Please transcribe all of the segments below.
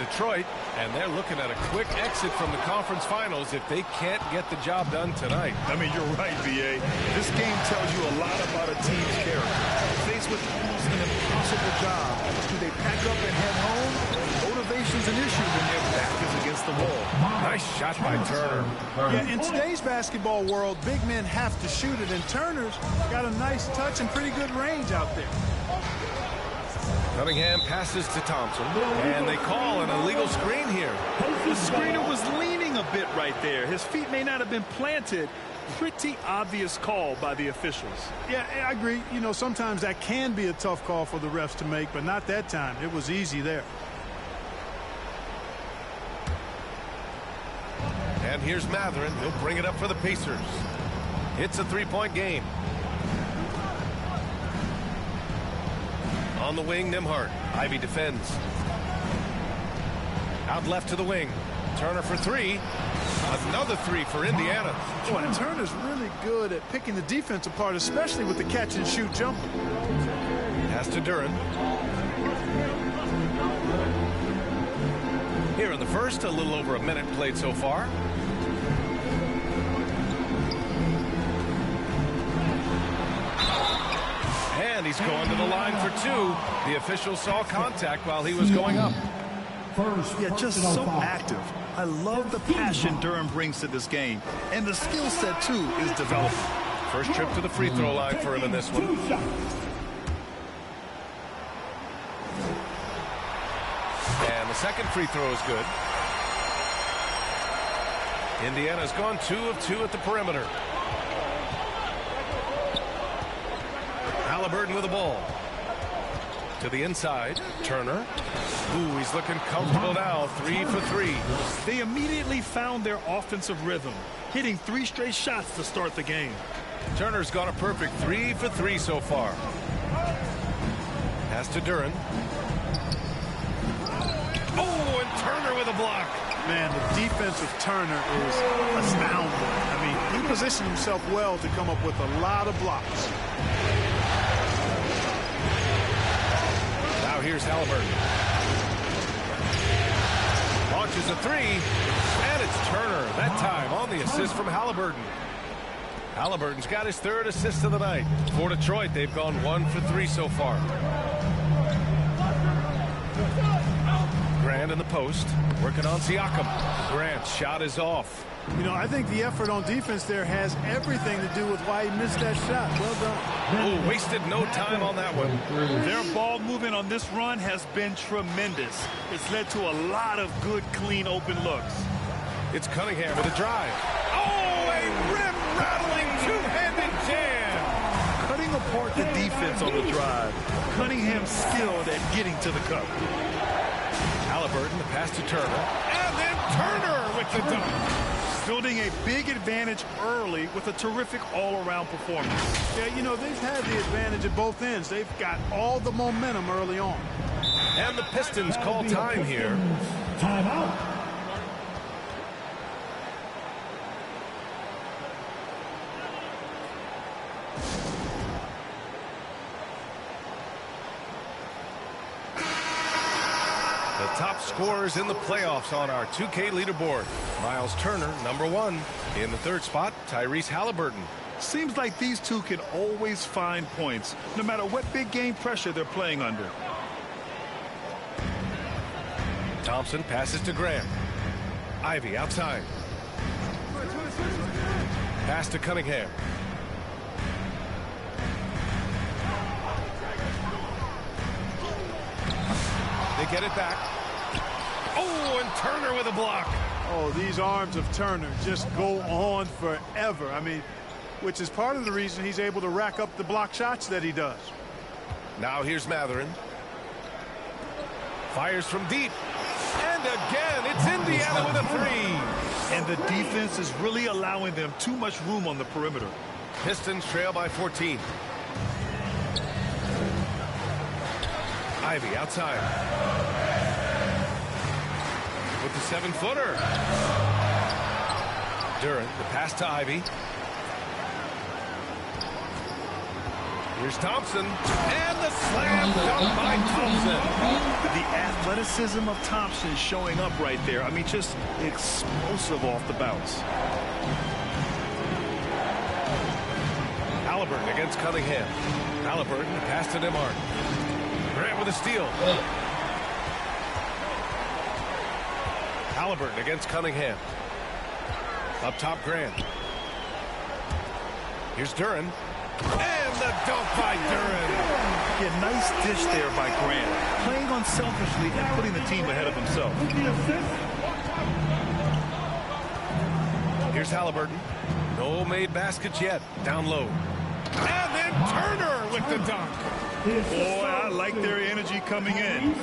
Detroit, and they're looking at a quick exit from the conference finals if they can't get the job done tonight. I mean, you're right, B.A. This game tells you a lot about a team's character. Faced with almost an impossible job, do they pack up and head home? Motivation's an issue when their back is against the wall. Nice shot by Turner. Yeah, in today's basketball world, big men have to shoot it, and Turner's got a nice touch and pretty good range out there. Cunningham passes to Thompson, and they call an illegal screen here. The screener was leaning a bit right there. His feet may not have been planted. Pretty obvious call by the officials. Yeah, I agree. You know, sometimes that can be a tough call for the refs to make, but not that time. It was easy there. And here's Matherin. He'll bring it up for the Pacers. It's a three-point game. On the wing, Nembhard. Ivy defends. Out left to the wing. Turner for three. Another three for Indiana. Boy, and Turner's really good at picking the defense apart, especially with the catch-and-shoot jumper. Pass to Duren. Here in the first, a little over a minute played so far. And he's going to the line for two. The official saw contact while he was going up. Yeah, just so active. I love the passion Durham brings to this game. And the skill set, too, is developing. First trip to the free throw line for him in this one. And the second free throw is good. Indiana's gone 2 of 2 at the perimeter. Halliburton with the ball. To the inside. Turner. Ooh, he's looking comfortable now. 3 for 3. They immediately found their offensive rhythm, hitting 3 straight shots to start the game. Turner's gone a perfect 3 for 3 so far. Pass to Duren. Oh, and Turner with a block. Man, the defense of Turner is astounding. I mean, he positioned himself well to come up with a lot of blocks. Now here's Halliburton. Launches a 3, and it's Turner. That time on the assist from Halliburton. Halliburton's got his 3rd assist of the night. For Detroit, they've gone 1 for 3 so far. Grant in the post, working on Siakam. Grant's shot is off. You know, I think the effort on defense there has everything to do with why he missed that shot. Well done. Oh, wasted no time on that one. Their ball movement on this run has been tremendous. It's led to a lot of good, clean, open looks. It's Cunningham with a drive. Oh, a rim-rattling two-handed jam. Cutting apart the defense on the drive. Cunningham skilled at getting to the cup. Halliburton, the pass to Turner. And then Turner with the dunk. Building a big advantage early with a terrific all-around performance. Yeah, you know, they've had the advantage at both ends. They've got all the momentum early on. And the Pistons call time here. Timeout. Top scorers in the playoffs on our 2K leaderboard. Miles Turner, #1. In the 3rd spot, Tyrese Halliburton. Seems like these two can always find points, no matter what big game pressure they're playing under. Thompson passes to Grant. Ivy outside. Pass to Cunningham. They get it back. Oh, and Turner with a block. Oh, these arms of Turner just go on forever. I mean, which is part of the reason he's able to rack up the block shots that he does. Now here's Matherin. Fires from deep. And again, it's Indiana with a 3. And the defense is really allowing them too much room on the perimeter. Pistons trail by 14. Ivy outside. With the 7-footer. Duren, the pass to Ivy. Here's Thompson, and the slam dunk by Thompson. The athleticism of Thompson showing up right there. I mean, just explosive off the bounce. Halliburton against Cunningham. Halliburton pass to Demar. Grant with a steal. Halliburton against Cunningham. Up top, Grant. Here's Duren. And the dunk by Duren. Yeah, nice dish there by Grant. Playing unselfishly and putting the team ahead of himself. Here's Halliburton. No made baskets yet. Down low. And then Turner with the dunk. Boy, I like their energy coming in.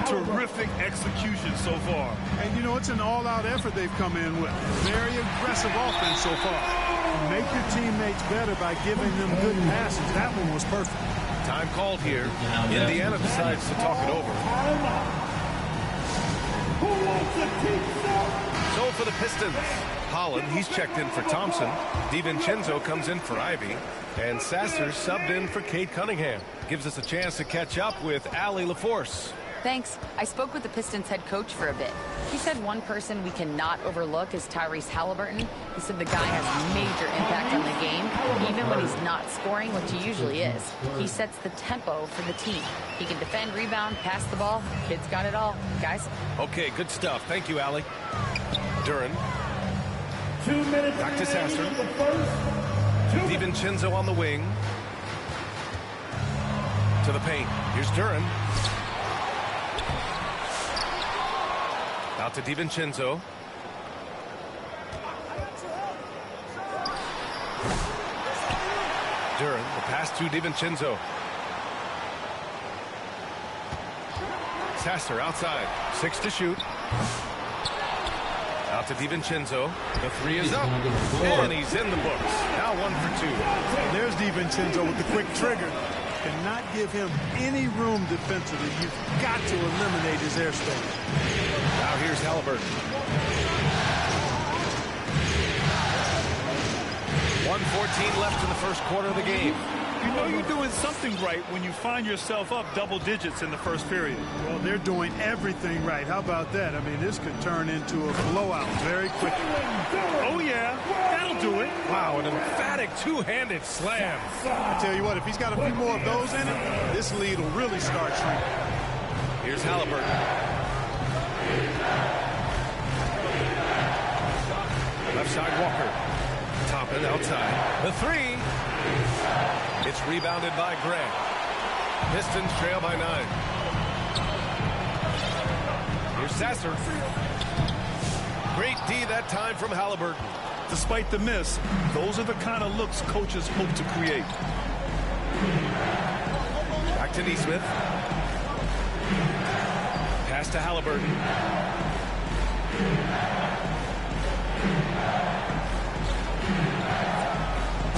Terrific execution so far. And, you know, it's an all-out effort they've come in with. Very aggressive offense so far. Make your teammates better by giving them good passes. That one was perfect. Time called here. Indiana decides to talk it over. So for the Pistons, Holland, he's checked in for Thompson. DiVincenzo comes in for Ivy. And Sasser subbed in for Kate Cunningham. Gives us a chance to catch up with Allie LaForce. Thanks. I spoke with the Pistons head coach for a bit. He said one person we cannot overlook is Tyrese Halliburton. He said the guy has major impact on the game, even when he's not scoring, which he usually is. He sets the tempo for the team. He can defend, rebound, pass the ball. Kid's got it all. Guys? Okay, good stuff. Thank you, Allie. Duren. Back to Sasser. DiVincenzo on the wing. To the paint. Here's Duren. Out to DiVincenzo. Duren, the pass to DiVincenzo. Sasser outside. 6 to shoot. Out to DiVincenzo. The three is up. And he's in the books. Now 1 for 2. There's DiVincenzo with the quick trigger. Cannot give him any room defensively. You've got to eliminate his airspace. Now here's Halliburton. 1:14 left in the first quarter of the game. You know you're doing something right when you find yourself up double digits in the first period. Well, they're doing everything right. How about that? I mean, this could turn into a blowout very quickly. Oh, yeah. That'll do it. Wow, an emphatic two-handed slam. I tell you what, if he's got a few more of those in him, this lead will really start shrinking. Here's Halliburton. Left side Walker. Toppin outside. The three. It's rebounded by Grant. Pistons trail by 9. Here's Sasser. Great D that time from Halliburton. Despite the miss, those are the kind of looks coaches hope to create. Back to Nesmith. Pass to Halliburton.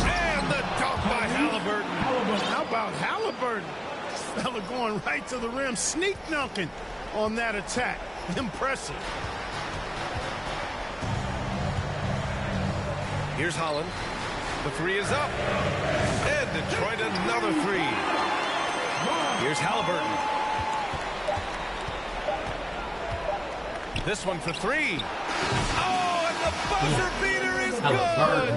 And the dunk by Halliburton. How about Halliburton? This fella going right to the rim, sneak dunking on that attack. Impressive. Here's Holland. The three is up. And Detroit another three. Here's Halliburton. This one for 3. Oh, and the buzzer beater is good.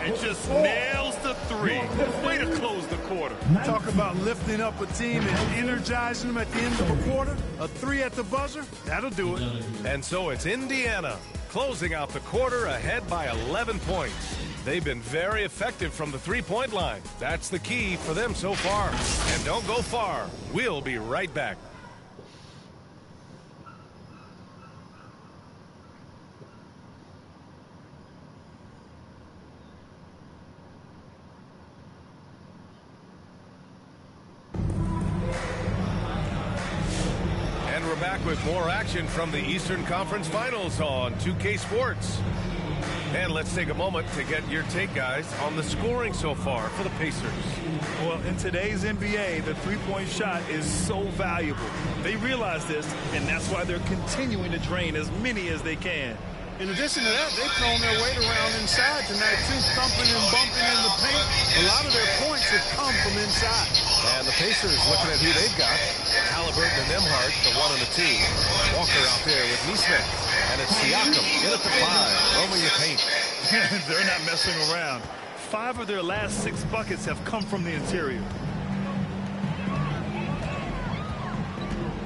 And just nails the 3. Way to close the quarter. Talk about lifting up a team and energizing them at the end of a quarter. A 3 at the buzzer, that'll do it. And so it's Indiana closing out the quarter ahead by 11 points. They've been very effective from the three-point line. That's the key for them so far. And don't go far. We'll be right back. And we're back with more action from the Eastern Conference Finals on 2K Sports. And let's take a moment to get your take, guys, on the scoring so far for the Pacers. Well, in today's NBA, the three-point shot is so valuable. They realize this, and that's why they're continuing to drain as many as they can. In addition to that, they've thrown their weight around inside tonight, too, thumping and bumping in the paint. A lot of their points have come from inside. And the Pacers looking at who they've got. Halliburton and Nembhard, the 1 and the 2. Walker out there with Neesmith. And it's Siakam in at the 5, roaming the paint. They're not messing around. 5 of their last 6 buckets have come from the interior.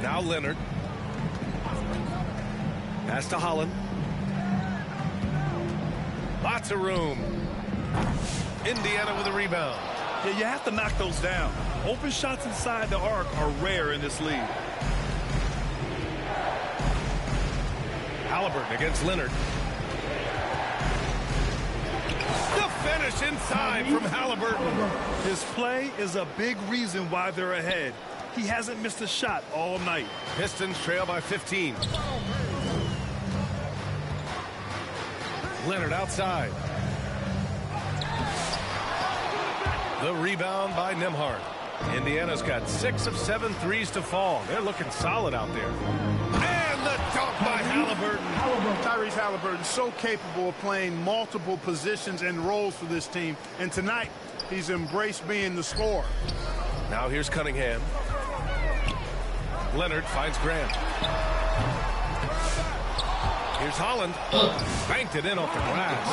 Now Leonard. Pass to Holland. Lots of room. Indiana with a rebound. Yeah, you have to knock those down. Open shots inside the arc are rare in this league. Halliburton against Leonard. The finish inside from Halliburton. His play is a big reason why they're ahead. He hasn't missed a shot all night. Pistons trail by 15. Leonard outside. The rebound by Nembhard. Indiana's got 6 of 7 threes to fall. They're looking solid out there. And the dunk by Halliburton. Tyrese Halliburton so capable of playing multiple positions and roles for this team. And tonight, he's embraced being the scorer. Now here's Cunningham. Leonard finds Grant. Here's Holland. Banked it in off the glass.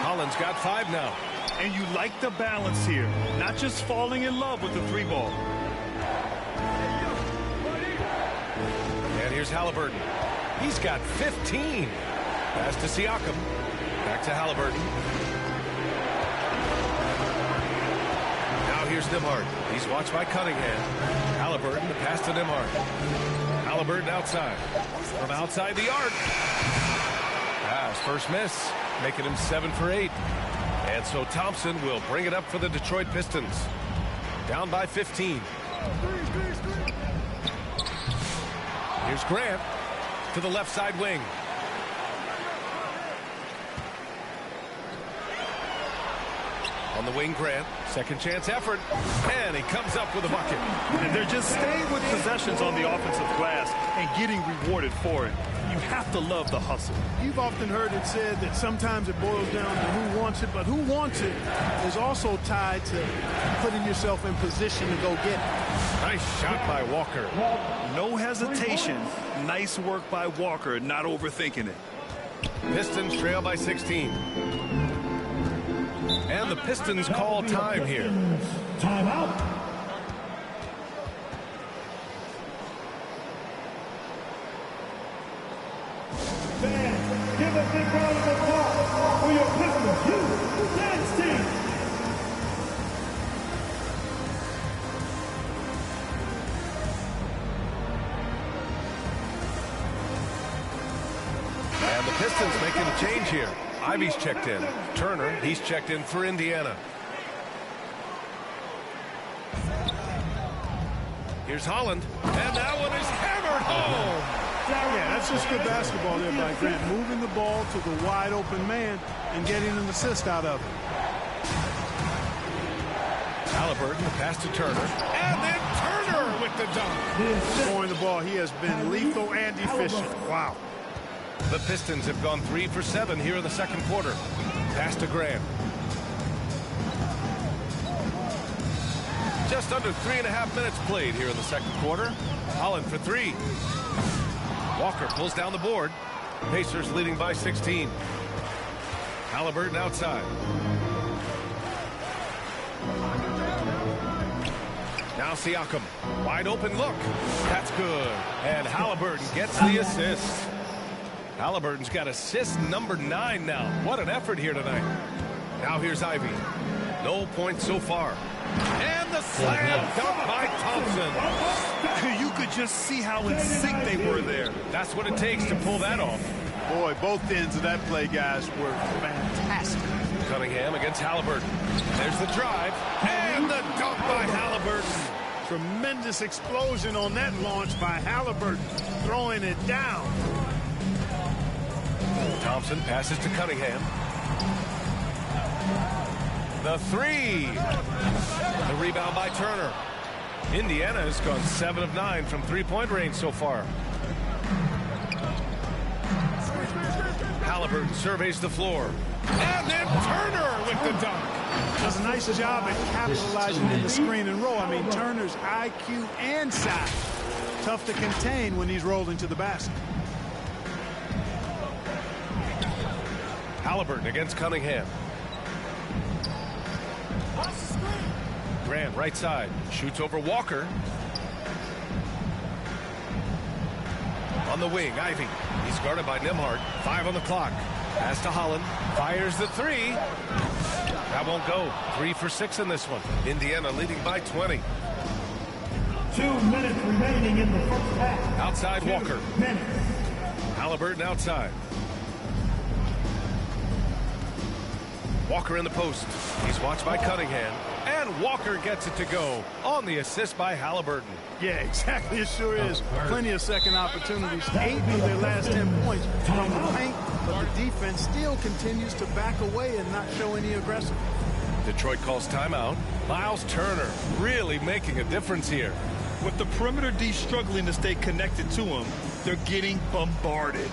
Holland's got 5 now. And you like the balance here. Not just falling in love with the 3-ball. And here's Halliburton. He's got 15. Pass to Siakam. Back to Halliburton. Now here's Nembhard. He's watched by Cunningham. Halliburton, the pass to Nembhard. Halliburton outside. From outside the arc. Pass, first miss. Making him 7 for 8. And so Thompson will bring it up for the Detroit Pistons. Down by 15. Here's Grant to the left side wing. On the wing, Grant. Second chance effort. And he comes up with a bucket. And they're just staying with possessions on the offensive glass and getting rewarded for it. You have to love the hustle. You've often heard it said that sometimes it boils down to who wants it, but who wants it is also tied to putting yourself in position to go get it. Nice shot by Walker. No hesitation. Nice work by Walker, not overthinking it. Pistons trail by 16. And the Pistons call time here. Timeout. Fans, give a big round of applause for your Pistons Youth Dance Team. And the Pistons making a change here. Ivy's checked in. Turner, he's checked in for Indiana. Here's Holland. And that one is hammered home. Yeah, that's just good basketball there by Grant. Moving the ball to the wide open man and getting an assist out of it. Halliburton, the pass to Turner. And then Turner with the dunk. Scoring the ball, he has been lethal and efficient. Wow. The Pistons have gone 3 for 7 here in the second quarter. Pass to Grant. Just under 3.5 minutes played here in the second quarter. Holland for 3. Walker pulls down the board. Pacers leading by 16. Halliburton outside. Now Siakam. Wide open look. That's good. And Halliburton gets the assist. Halliburton's got assist number 9 now. What an effort here tonight. Now here's Ivy. No points so far. And the slam dunk by Thompson. You could just see how in sync they were there. That's what it takes to pull that off. Boy, both ends of that play, guys, were fantastic. Cunningham against Halliburton. There's the drive. And the dunk by Halliburton. Tremendous explosion on that launch by Halliburton. Throwing it down. Thompson passes to Cunningham. The 3. The rebound by Turner. Indiana has gone 7 of 9 from 3-point range so far. Halliburton surveys the floor. And then Turner with the dunk. Does a nice job at capitalizing in the screen and roll. I mean, Turner's IQ and size. Tough to contain when he's rolling to the basket. Halliburton against Cunningham. Grant right side. Shoots over Walker. On the wing, Ivy. He's guarded by Nembhard. 5 on the clock. Pass to Holland. Fires the 3. That won't go. 3 for 6 in this one. Indiana leading by 20. 2 minutes remaining in the first half. Outside Walker. Halliburton outside. Walker in the post. He's watched by Cunningham. And Walker gets it to go on the assist by Halliburton. Yeah, exactly. It sure is. Plenty of second opportunities. 8 of their last 10 points from the paint, but the defense still continues to back away and not show any aggression. Detroit calls timeout. Miles Turner really making a difference here. With the perimeter D struggling to stay connected to him, they're getting bombarded.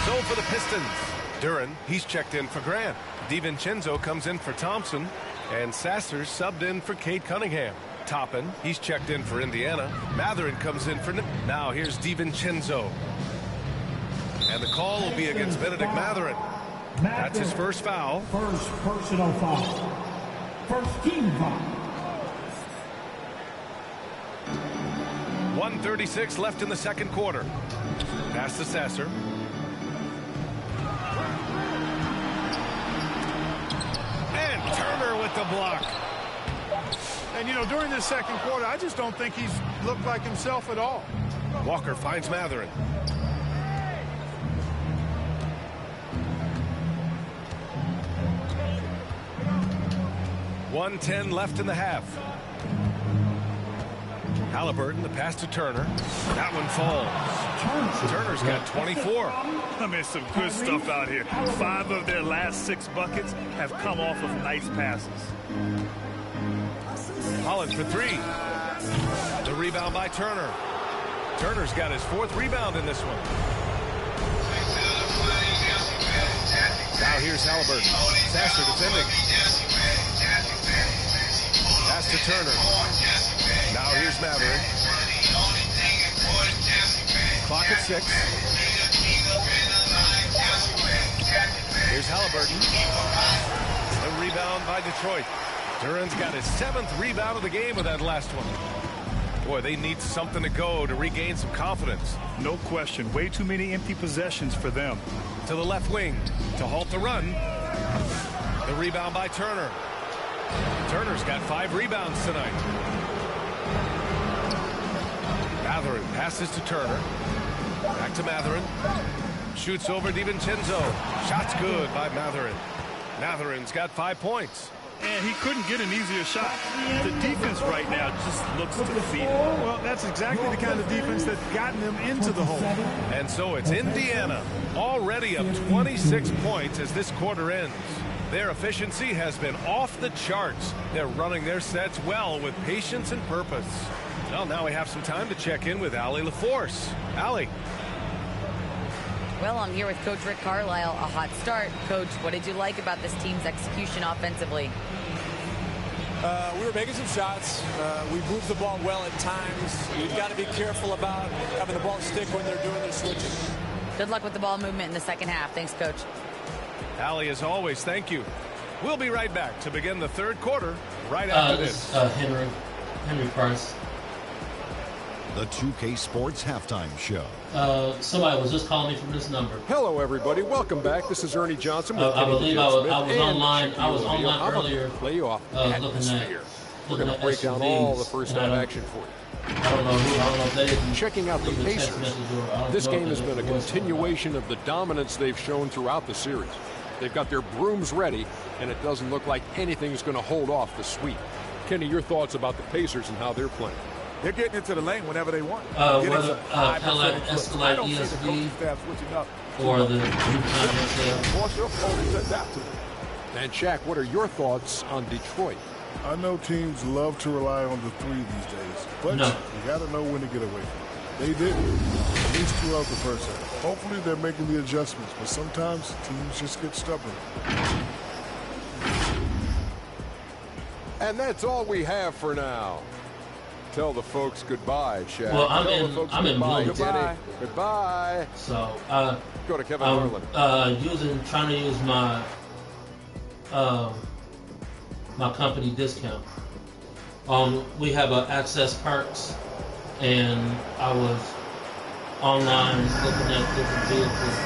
So for the Pistons, Duran, he's checked in for Grant. DiVincenzo comes in for Thompson. And Sasser subbed in for Cade Cunningham. Toppin, he's checked in for Indiana. Matherin comes in for... Now here's DiVincenzo. And the call will be against Benedict Matherin. That's his first foul. First personal foul. First team foul. 1:36 left in the second quarter. Pass to Sasser. And Turner with the block. And, you know, during this second quarter, I just don't think he's looked like himself at all. Walker finds Matherin. .110 left in the half. Halliburton, the pass to Turner. That one falls. Turner's got 24. I mean, some good stuff out here. 5 of their last 6 buckets have come off of nice passes. Holland for 3. The rebound by Turner. Turner's got his 4th rebound in this one. Now here's Halliburton. Sasser defending. Pass to Turner. Now here's Matherin. Clock at 6. Here's Halliburton. The rebound by Detroit. Duran's got his 7th rebound of the game with that last one. Boy, they need something to go to regain some confidence. No question. Way too many empty possessions for them. To the left wing to halt the run. The rebound by Turner. Turner's got 5 rebounds tonight. Matherin passes to Turner. Back to Matherin. Shoots over DiVincenzo. Shot's good by Matherin. Matherin's got 5 points. And he couldn't get an easier shot. The defense right now just looks defeated. Well, that's exactly the kind of defense that's gotten them into the hole. And so it's Indiana already up 26 points as this quarter ends. Their efficiency has been off the charts. They're running their sets well with patience and purpose. Well, now we have some time to check in with Allie LaForce. Allie. Well, I'm here with Coach Rick Carlisle. A hot start. Coach, what did you like about this team's execution offensively? We were making some shots. We moved the ball well at times. You've got to be careful about having the ball stick when they're doing their switching. Good luck with the ball movement in the second half. Thanks, Coach. Allie, as always, thank you. We'll be right back to begin the third quarter right after this. Henry Price. The 2K Sports Halftime Show. Somebody was just calling me from this number. Hello, everybody. Welcome back. This is Ernie Johnson with I believe I was online. I was online earlier. Playoff atmosphere. We're going to break down all the first half action for you. I don't know if they didn't. Checking out the Pacers. This game has been a continuation of the dominance they've shown throughout the series. They've got their brooms ready, and it doesn't look like anything's going to hold off the sweep. Kenny, your thoughts about the Pacers and how they're playing? They're getting into the lane whenever they want. Whether kind of like Escalade ESV or the And Shaq, what are your thoughts on Detroit? I know teams love to rely on the 3 these days, but you got to know when to get away from it. They didn't, at least to throughout the first half. Hopefully they're making the adjustments, but sometimes teams just get stubborn. And that's all we have for now. Tell the folks goodbye, Shaq. Well, I'm in goodbye, Bloomington. Kenny. Goodbye. So Go to Kevin Harlan. Trying to use my my company discount. We have Access Perks, and I was online looking at different vehicles.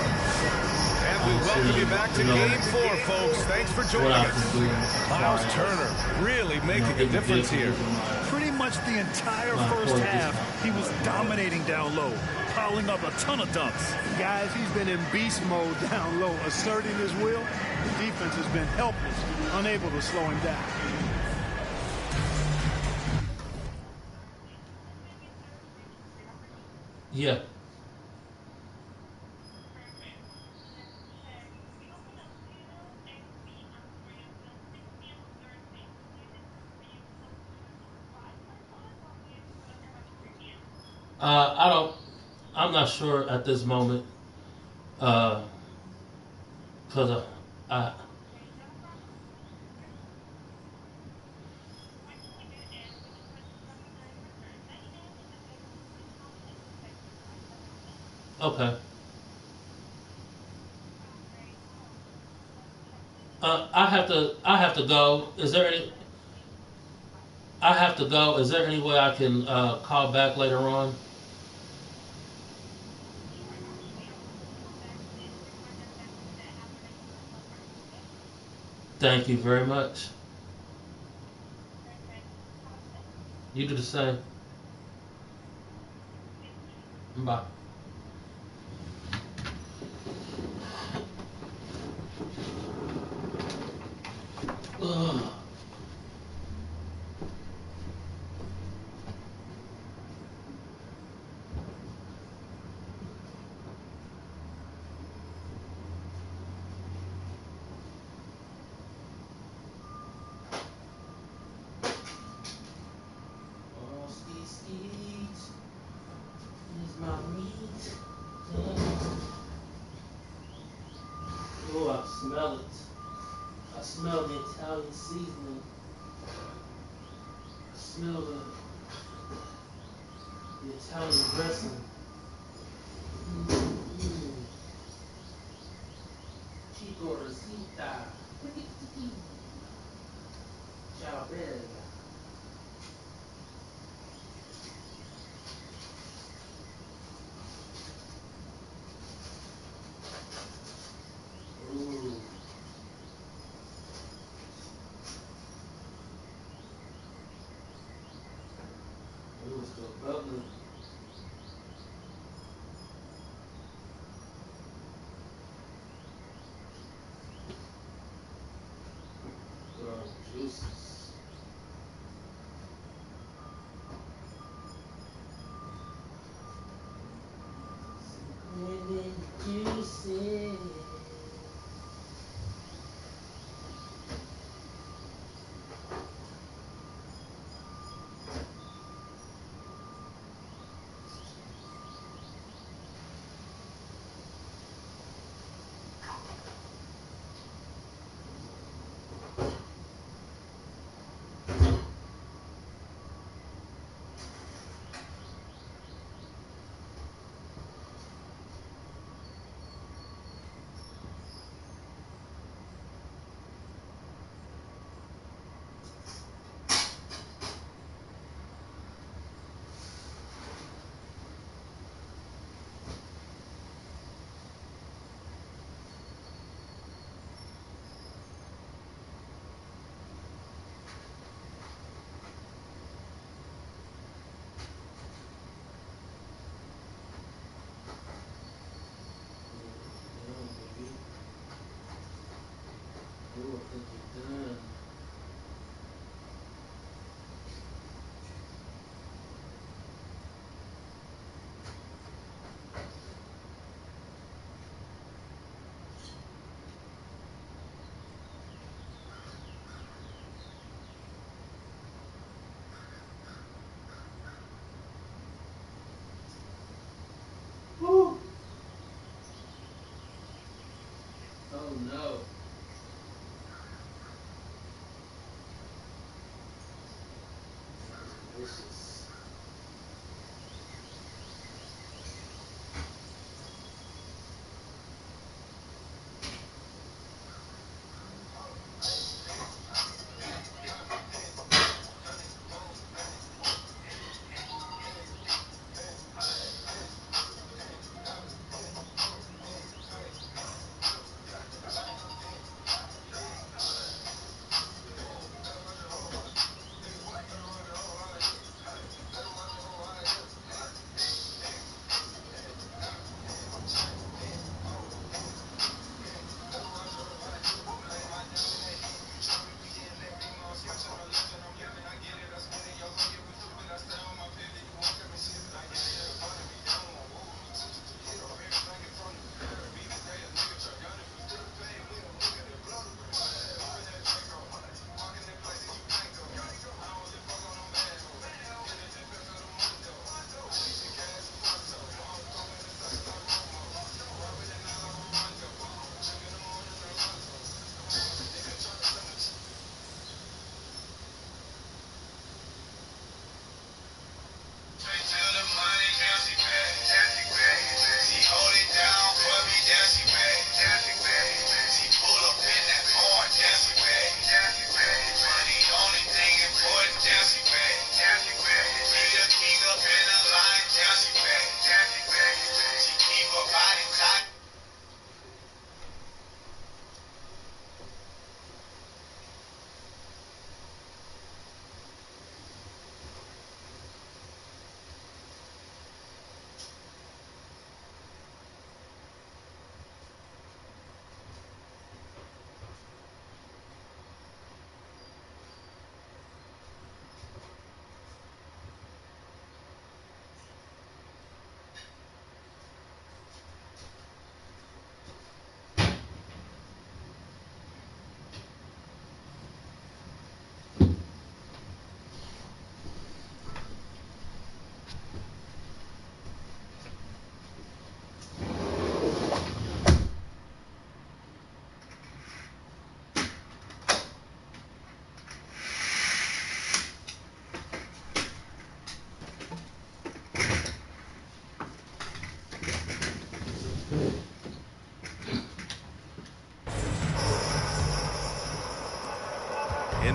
And we welcome you back to Game 4, folks. Thanks for joining us. Miles Turner really making a difference here. Pretty much the entire first half, he was dominating down low, piling up a ton of dunks. Guys, he's been in beast mode down low, asserting his will. The defense has been helpless, unable to slow him down. Yeah. I'm not sure at this moment, because okay. I have to go. Is there any? I have to go. Is there any way I can call back later on? Thank you very much. You do the same. Bye. Ugh. Oh, I smell it. I smell the Italian seasoning. I smell the Italian dressing. Chico Rosita. Ciao, bella. Ooh. Ooh, it's still bubbling. Juices. Juices.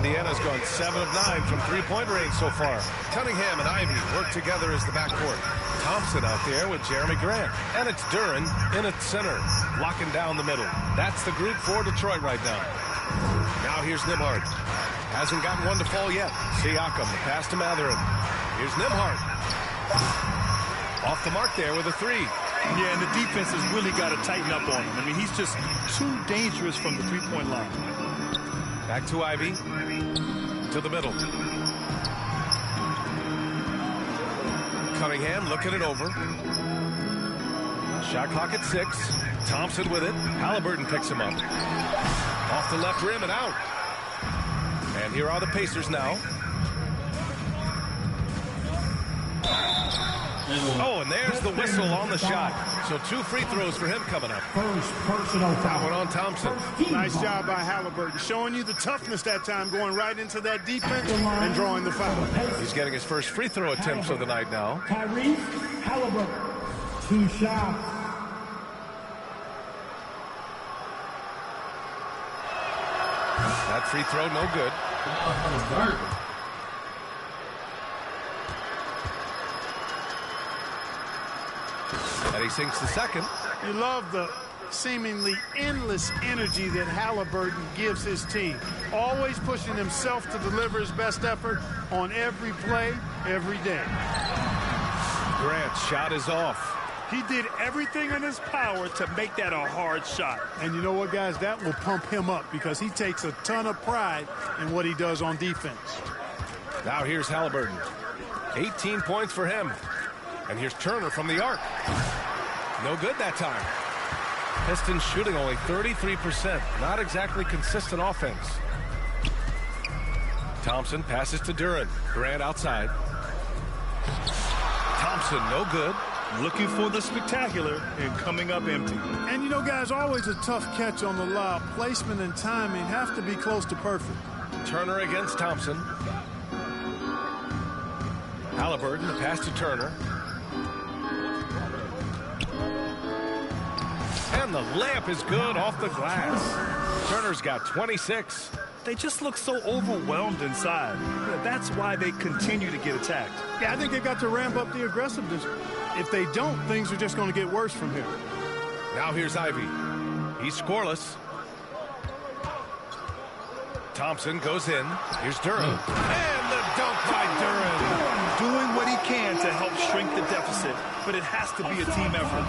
Indiana's gone 7 of 9 from three-point range so far. Cunningham and Ivy work together as the backcourt. Thompson out there with Jeremy Grant. And it's Duren in at center, locking down the middle. That's the group for Detroit right now. Now here's Nembhard. Hasn't gotten one to fall yet. Siakam, the pass to Mathurin. Here's Nembhard. Off the mark there with a three. Yeah, and the defense has really got to tighten up on him. I mean, he's just too dangerous from the three-point line. Back to Ivy. To the middle. Cunningham looking it over. Shot clock at 6. Thompson with it. Halliburton picks him up. Off the left rim and out. And here are the Pacers now. Oh, and there's the whistle on the shot. So 2 free throws for him coming up. First personal That one on Thompson. Nice job by Halliburton, showing you the toughness that time, going right into that defense and drawing the foul. He's getting his first free throw attempts of the night now. Tyrese Halliburton, 2 shots. That free throw, no good. And he sinks the second. You love the seemingly endless energy that Halliburton gives his team. Always pushing himself to deliver his best effort on every play, every day. Grant's shot is off. He did everything in his power to make that a hard shot. And you know what, guys? That will pump him up because he takes a ton of pride in what he does on defense. Now here's Halliburton. 18 points for him. And here's Turner from the arc. No good that time. Pistons shooting only 33%. Not exactly consistent offense. Thompson passes to Duren. Grant outside. Thompson, no good. Looking for the spectacular and coming up empty. And you know, guys, always a tough catch on the lob. Placement and timing have to be close to perfect. Turner against Thompson. Halliburton, the pass to Turner. And the layup is good off the glass. Turner's got 26. They just look so overwhelmed inside. That's why they continue to get attacked. Yeah, I think they've got to ramp up the aggressiveness. If they don't, things are just going to get worse from here. Now here's Ivy. He's scoreless. Thompson goes in. Here's Duren. And the dunk by Duren. Doing what he can to help shrink the deficit, but it has to be a team effort.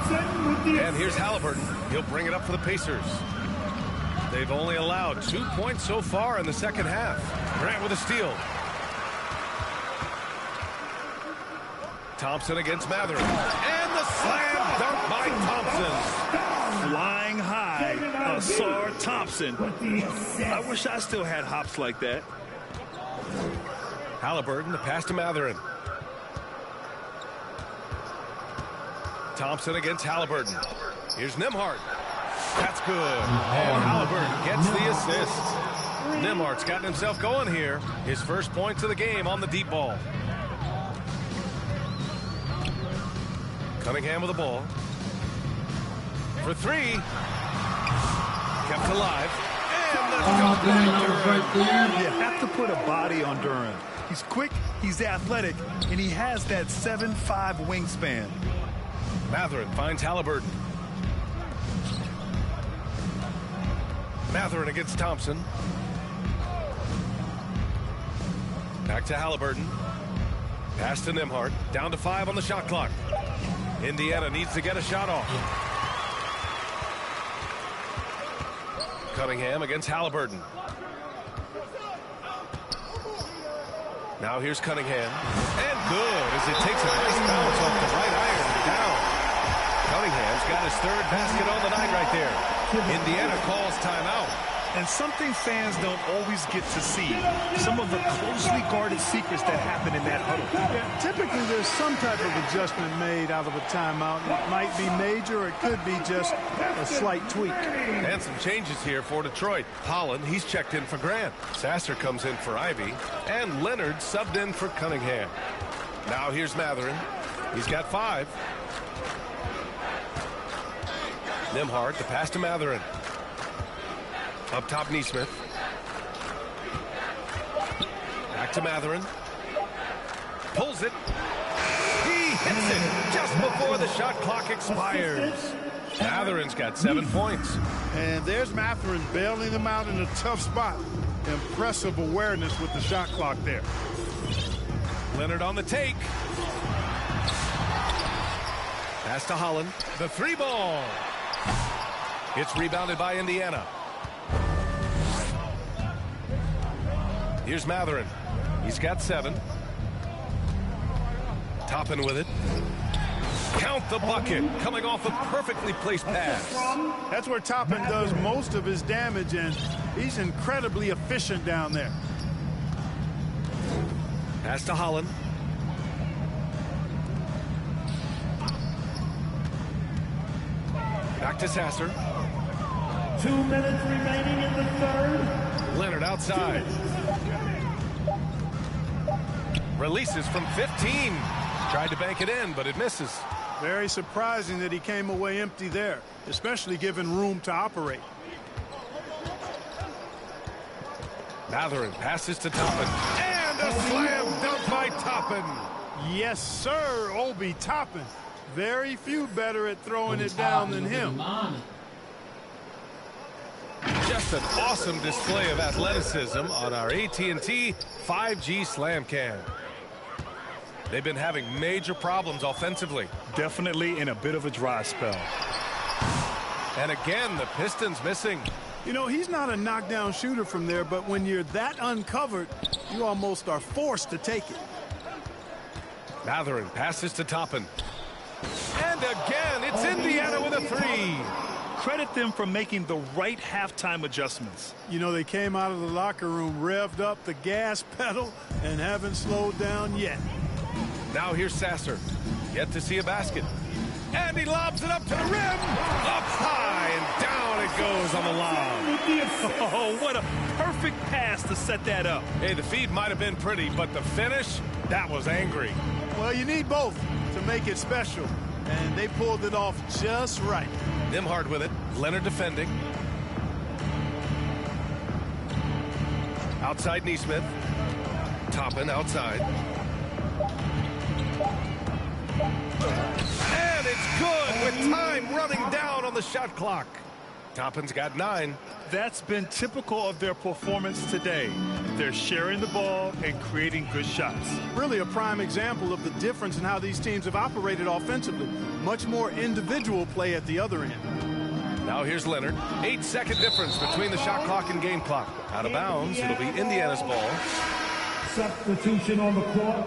And here's Halliburton. He'll bring it up for the Pacers. They've only allowed 2 points so far in the second half. Grant with a steal. Thompson against Mathurin. And the slam dunk by Thompson. Flying high, Asar Thompson. I wish I still had hops like that. Halliburton, the pass to Mathurin. Thompson against Halliburton. Here's Nembhard. That's good. And Halliburton gets the assist. Nembhard's gotten himself going here. His first points of the game on the deep ball. Cunningham with the ball. For 3. Kept alive. And the dunk by Duren. You have to put a body on Duren. He's quick, he's athletic, and he has that 7'5" wingspan. Mathurin finds Halliburton. Mathurin against Thompson. Back to Halliburton. Pass to Nembhard. Down to 5 on the shot clock. Indiana needs to get a shot off. Cunningham against Halliburton. Now here's Cunningham. And good as it takes a nice bounce off the right iron and down. Cunningham's got his 3rd basket on the night right there. Indiana calls timeout. And something fans don't always get to see. Some of the closely guarded secrets that happen in that huddle. Yeah, typically there's some type of adjustment made out of a timeout. It might be major or it could be just a slight tweak. And some changes here for Detroit. Holland, he's checked in for Grant. Sasser comes in for Ivy. And Leonard subbed in for Cunningham. Now here's Mathurin. He's got 5. Nembhard, the pass to Mathurin. Up top, Nesmith. Back to Matherin. Pulls it. He hits it just before the shot clock expires. Matherin's got 7 points. And there's Matherin bailing them out in a tough spot. Impressive awareness with the shot clock there. Leonard on the take. Pass to Holland. The 3-ball. It's rebounded by Indiana. Here's Matherin. He's got 7. Toppin with it. Count the bucket. Coming off a perfectly placed pass. That's where Toppin does most of his damage, and he's incredibly efficient down there. Pass to Holland. Back to Sasser. 2 minutes remaining in the third. Leonard outside. Releases from 15. Tried to bank it in, but it misses. Very surprising that he came away empty there, especially given room to operate. Matherin passes to Toppin. And a slam dunk by Toppin. Yes, sir, Obi Toppin. Very few better at throwing it down than him. Just an awesome display of athleticism on our AT&T 5G Slam Cam. They've been having major problems offensively. Definitely in a bit of a dry spell. And again, the Pistons missing. You know, he's not a knockdown shooter from there, but when you're that uncovered, you almost are forced to take it. Matherin passes to Toppin. And again, it's Indiana with a 3. Credit them for making the right halftime adjustments. You know, they came out of the locker room, revved up the gas pedal, and haven't slowed down yet. Now here's Sasser. Yet to see a basket. And he lobs it up to the rim. Up high and down it goes on the lob. Oh, what a perfect pass to set that up. Hey, the feed might have been pretty, but the finish, that was angry. Well, you need both to make it special. And they pulled it off just right. Nimhard with it. Leonard defending. Outside Neesmith. Toppin outside. And it's good with time running down on the shot clock. Toppin's got 9. That's been typical of their performance today. They're sharing the ball and creating good shots. Really a prime example of the difference in how these teams have operated offensively. Much more individual play at the other end. Now here's Leonard. 8-second difference between the shot clock and game clock. Out of bounds. It'll be Indiana's ball. Substitution on the court.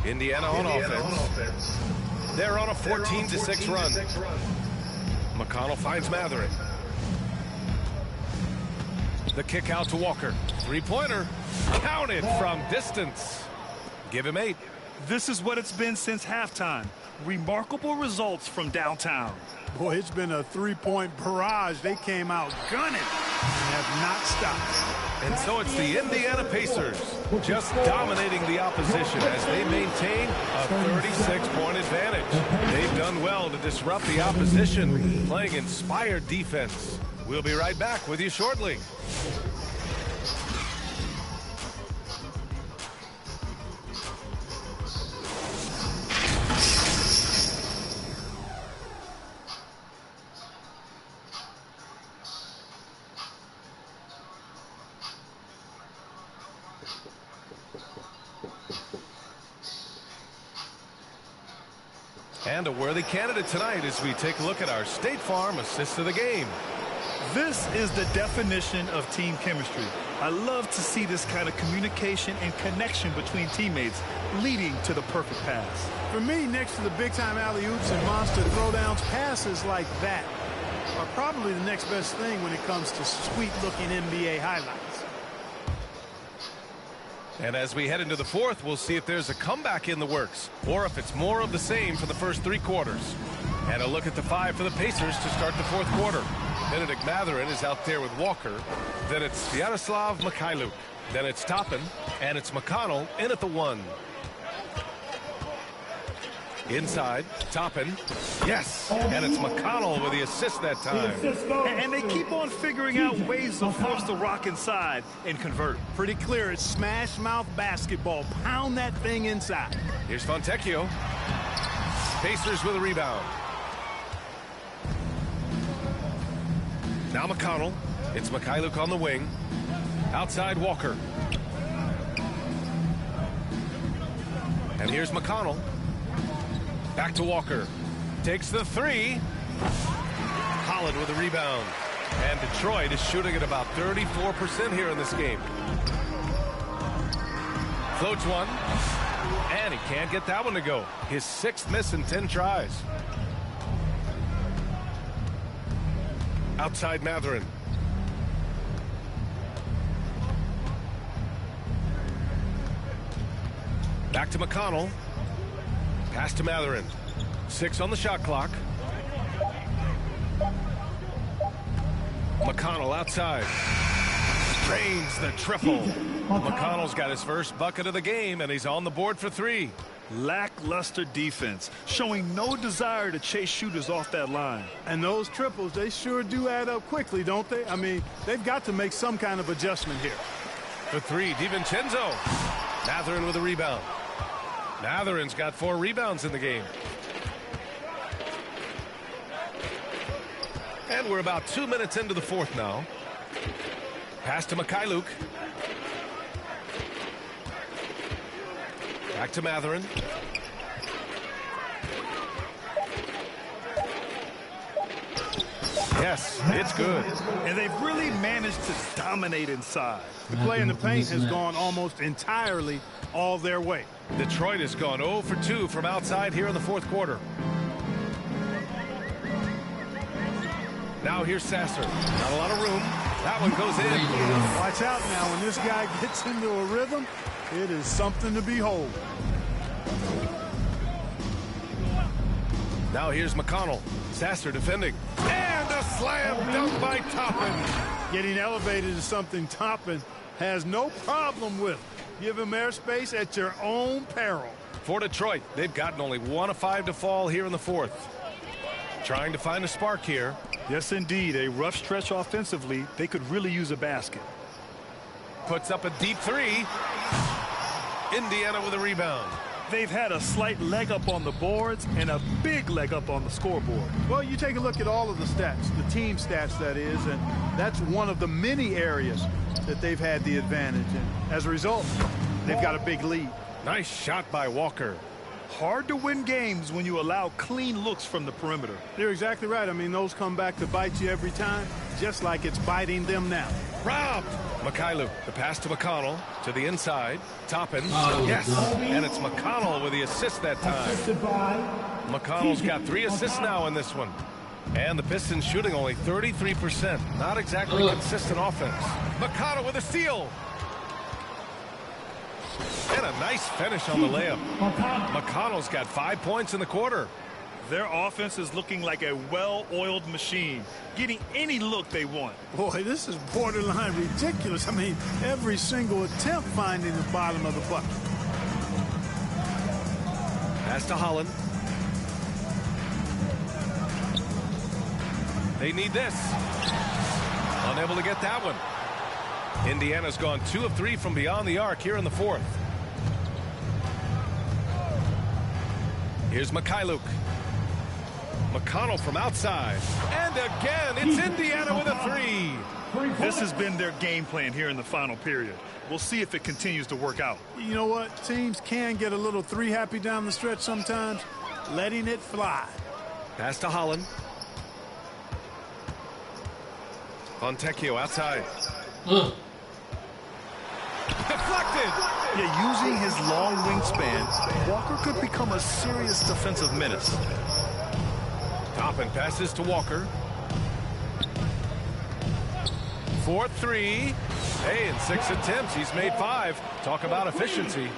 Indiana on offense. They're on a 14-6 run. McConnell finds Matherin. The kick out to Walker. 3-pointer. Counted from distance. Give him 8. This is what it's been since halftime. Remarkable results from downtown. Boy, it's been a 3-point barrage. They came out gunning and have not stopped. And so it's the Indiana Pacers just dominating the opposition as they maintain a 36-point advantage. They've done well to disrupt the opposition, playing inspired defense. We'll be right back with you shortly. And a worthy candidate tonight as we take a look at our State Farm assist of the game. This is the definition of team chemistry. I love to see this kind of communication and connection between teammates leading to the perfect pass. For me, next to the big-time alley-oops and monster throwdowns, passes like that are probably the next best thing when it comes to sweet-looking NBA highlights. And as we head into the fourth, we'll see if there's a comeback in the works or if it's more of the same for the first 3 quarters. And a look at the 5 for the Pacers to start the fourth quarter. Benedict Matherin is out there with Walker. Then it's Sviatoslav Mikhailuk. Then it's Toppin. And it's McConnell in at the 1. Inside, Toppin. Yes, and it's McConnell with the assist that time. And they keep on figuring out ways to force the rock inside and convert. Pretty clear. It's smash mouth basketball. Pound that thing inside. Here's Fontecchio. Pacers with a rebound. Now McConnell. It's Mikhailuk on the wing. Outside Walker. And here's McConnell. Back to Walker. Takes the three. Holland with a rebound. And Detroit is shooting at about 34% here in this game. Floats one. And he can't get that one to go. His 6th miss in 10 tries. Outside Matherin. Back to McConnell. Pass to Matherin. 6 on the shot clock. McConnell outside. Drains the triple. McConnell's got his first bucket of the game, and he's on the board for 3. Lackluster defense, showing no desire to chase shooters off that line. And those triples, they sure do add up quickly, don't they? I mean, they've got to make some kind of adjustment here. The 3, DiVincenzo. Matherin with a rebound. Matherin's got 4 rebounds in the game. And we're about 2 minutes into the 4th now. Pass to Mikhailuk. Back to Matherin. Yes, it's good. And they've really managed to dominate inside. The play in the paint has gone almost entirely all their way. Detroit has gone 0 for 2 from outside here in the 4th quarter. Now here's Sasser. Not a lot of room. That one goes in. Watch out now. When this guy gets into a rhythm, it is something to behold. Now here's McConnell. Sasser defending. And a slam dunk by Toppin. Getting elevated is something Toppin has no problem with. Give him airspace at your own peril. For Detroit, they've gotten only 1 of 5 to fall here in the 4th. Trying to find a spark here. Yes, indeed. A rough stretch offensively. They could really use a basket. Puts up a deep 3. Indiana with a rebound. They've had a slight leg up on the boards and a big leg up on the scoreboard. Well, you take a look at all of the stats, the team stats, that is, and that's one of the many areas that they've had the advantage. And as a result, they've got a big lead. Nice shot by Walker. Hard to win games when you allow clean looks from the perimeter. You're exactly right. I mean, those come back to bite you every time, just like it's biting them now. Robbed. Mikhailuk, the pass to McConnell, to the inside. Toppin. Yes, and it's McConnell with the assist that time. McConnell's got 3 assists now in this one. And the Pistons shooting only 33%. Not exactly consistent offense. McConnell with a steal. And a nice finish on the layup. McConnell's got 5 points in the quarter. Their offense is looking like a well-oiled machine, getting any look they want. Boy, this is borderline ridiculous. I mean, every single attempt finding the bottom of the bucket. Pass to Holland. They need this. Unable to get that one. Indiana's gone 2 of 3 from beyond the arc here in the 4th. Here's Mikhailuk. McConnell from outside. And again, it's Indiana with a 3. This has been their game plan here in the final period. We'll see if it continues to work out. You know what? Teams can get a little 3 happy down the stretch sometimes. Letting it fly. Pass to Holland. Fontecchio outside. Deflected. Yeah, using his long wingspan, Walker could become a serious defensive menace. Toppin passes to Walker. 4-3. Hey, in 6 attempts, he's made 5. Talk about efficiency.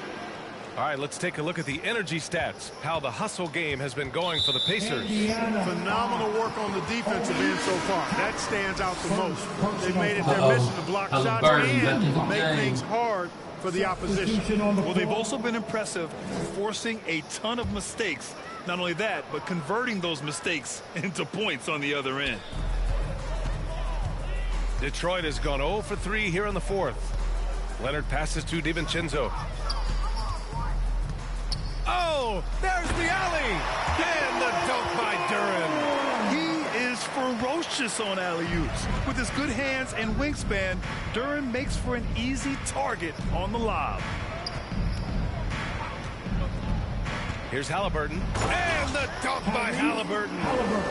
All right, let's take a look at the energy stats, how the hustle game has been going for the Pacers. Phenomenal work on the defensive end so far. That stands out the most. They've made it their mission to block shots and make things hard for the opposition. Well, they've also been impressive, forcing a ton of mistakes Not only that, but converting those mistakes into points on the other end. Detroit has gone 0 for 3 here in the fourth. Leonard passes to DiVincenzo. Oh, there's the alley! And the dunk by Duren. He is ferocious on alley-oops. With his good hands and wingspan, Duren makes for an easy target on the lob. Here's Halliburton. And the dunk by Halliburton.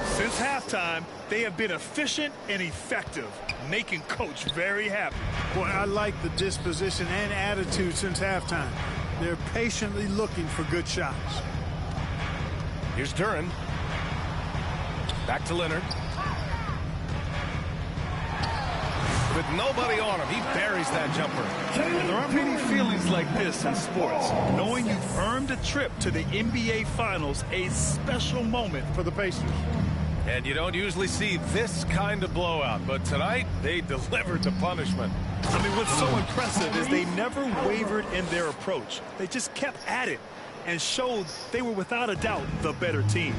Since halftime, they have been efficient and effective, making Coach very happy. Boy, I like the disposition and attitude since halftime. They're patiently looking for good shots. Here's Duren. Back to Leonard. With nobody on him, he buries that jumper. There aren't many feelings like this in sports. Knowing you've earned a trip to the NBA Finals, a special moment for the Pacers. And you don't usually see this kind of blowout, but tonight they delivered the punishment. I mean, what's so impressive is they never wavered in their approach. They just kept at it and showed they were without a doubt the better team.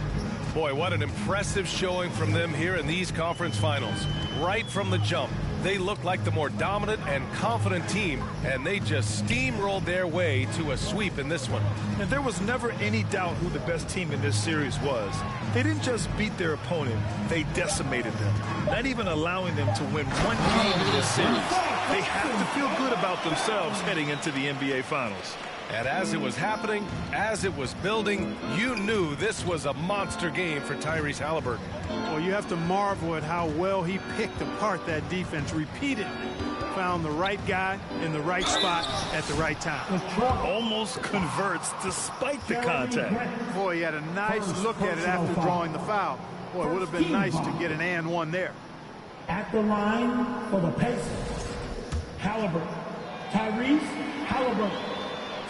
Boy, what an impressive showing from them here in these conference finals. Right from the jump, they looked like the more dominant and confident team, and they just steamrolled their way to a sweep in this one. And there was never any doubt who the best team in this series was. They didn't just beat their opponent, they decimated them, not even allowing them to win one game in this series. They have to feel good about themselves heading into the NBA Finals. And as it was happening, as it was building, you knew this was a monster game for Tyrese Halliburton. Well, you have to marvel at how well he picked apart that defense repeatedly. Found the right guy in the right spot at the right time. Almost converts despite the contact. Boy, he had a nice look at it after drawing the foul. Boy, it would have been nice to get an and one there. At the line for the Pacers, Halliburton. Tyrese Halliburton.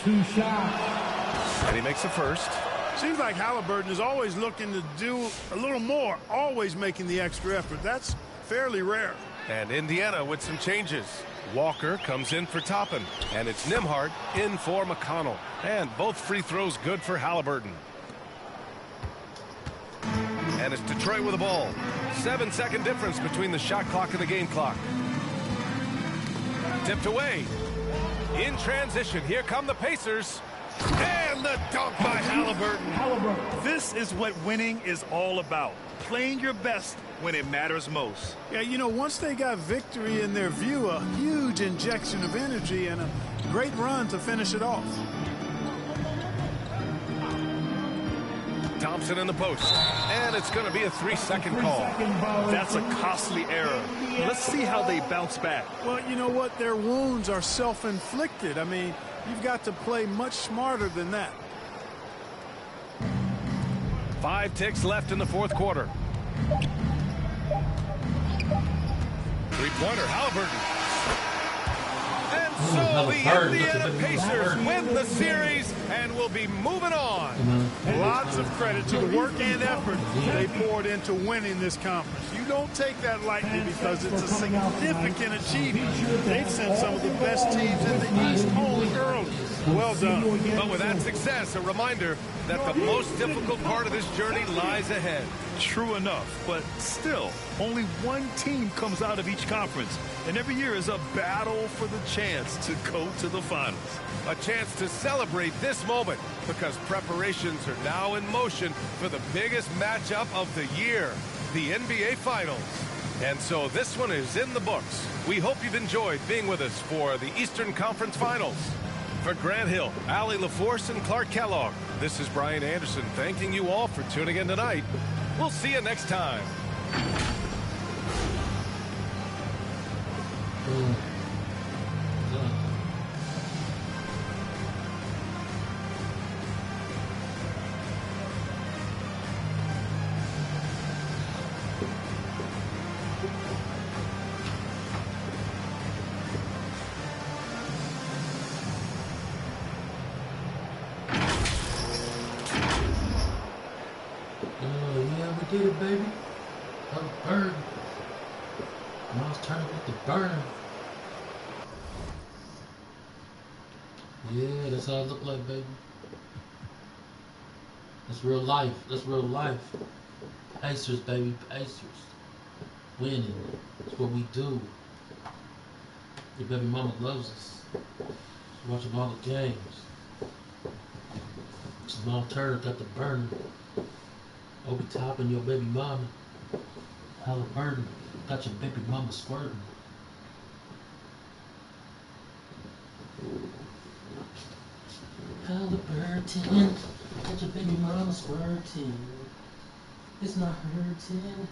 2 shots. And he makes the first. Seems like Halliburton is always looking to do a little more, always making the extra effort. That's fairly rare. And Indiana with some changes. Walker comes in for Toppin, and it's Nembhard in for McConnell. And both free throws good for Halliburton. And it's Detroit with the ball. 7-second difference between the shot clock and the game clock. Tipped away. In transition, here come the Pacers. And the dunk by Halliburton. This is what winning is all about. Playing your best when it matters most. Yeah, you know, once they got victory in their view, a huge injection of energy and a great run to finish it off. Thompson in the post. And it's going to be a 3-second call. That's a costly error. Let's see how they bounce back. Well, you know what? Their wounds are self-inflicted. I mean, you've got to play much smarter than that. 5 ticks left in the fourth quarter. Three-pointer, Halliburton. And so the Indiana Pacers win the series and will be moving on. Lots of credit to the work and effort they poured into winning this conference. You don't take that lightly because it's a significant achievement. They've sent some of the best teams in the East home early. Well done. But with that success, a reminder that the most difficult part of this journey lies ahead. True enough, but still, only one team comes out of each conference, and every year is a battle for the chance to go to the finals. A chance to celebrate this moment because preparations are now in motion for the biggest matchup of the year, the NBA Finals. And so this one is in the books. We hope you've enjoyed being with us for the Eastern Conference Finals. For Grant Hill, Allie LaForce, and Clark Kellogg, this is Brian Anderson thanking you all for tuning in tonight. We'll see you next time. Did it, baby. Oh, burn. Now it's time to get the burn. Yeah, that's how it look like, baby. That's real life. That's real life. Pacers, baby, Pacers. Winning. That's what we do. Your baby mama loves us. She's watching all the games. Small Turner got the burner. Obi Toppin, your baby mama. Halliburton got your baby mama squirting. Halliburton got your baby mama squirting. It's not hurting.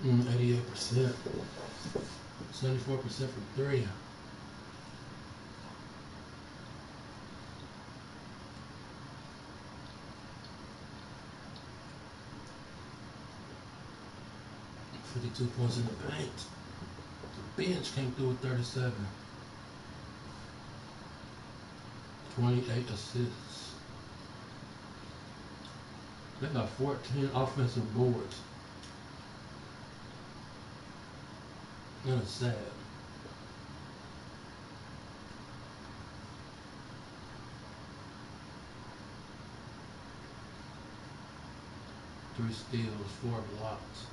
Mm, 88%. 74% from three. $52 points in the paint. The bench came through with 37. 28 assists. They got 14 offensive boards. That is sad. Three steals, 4 blocks.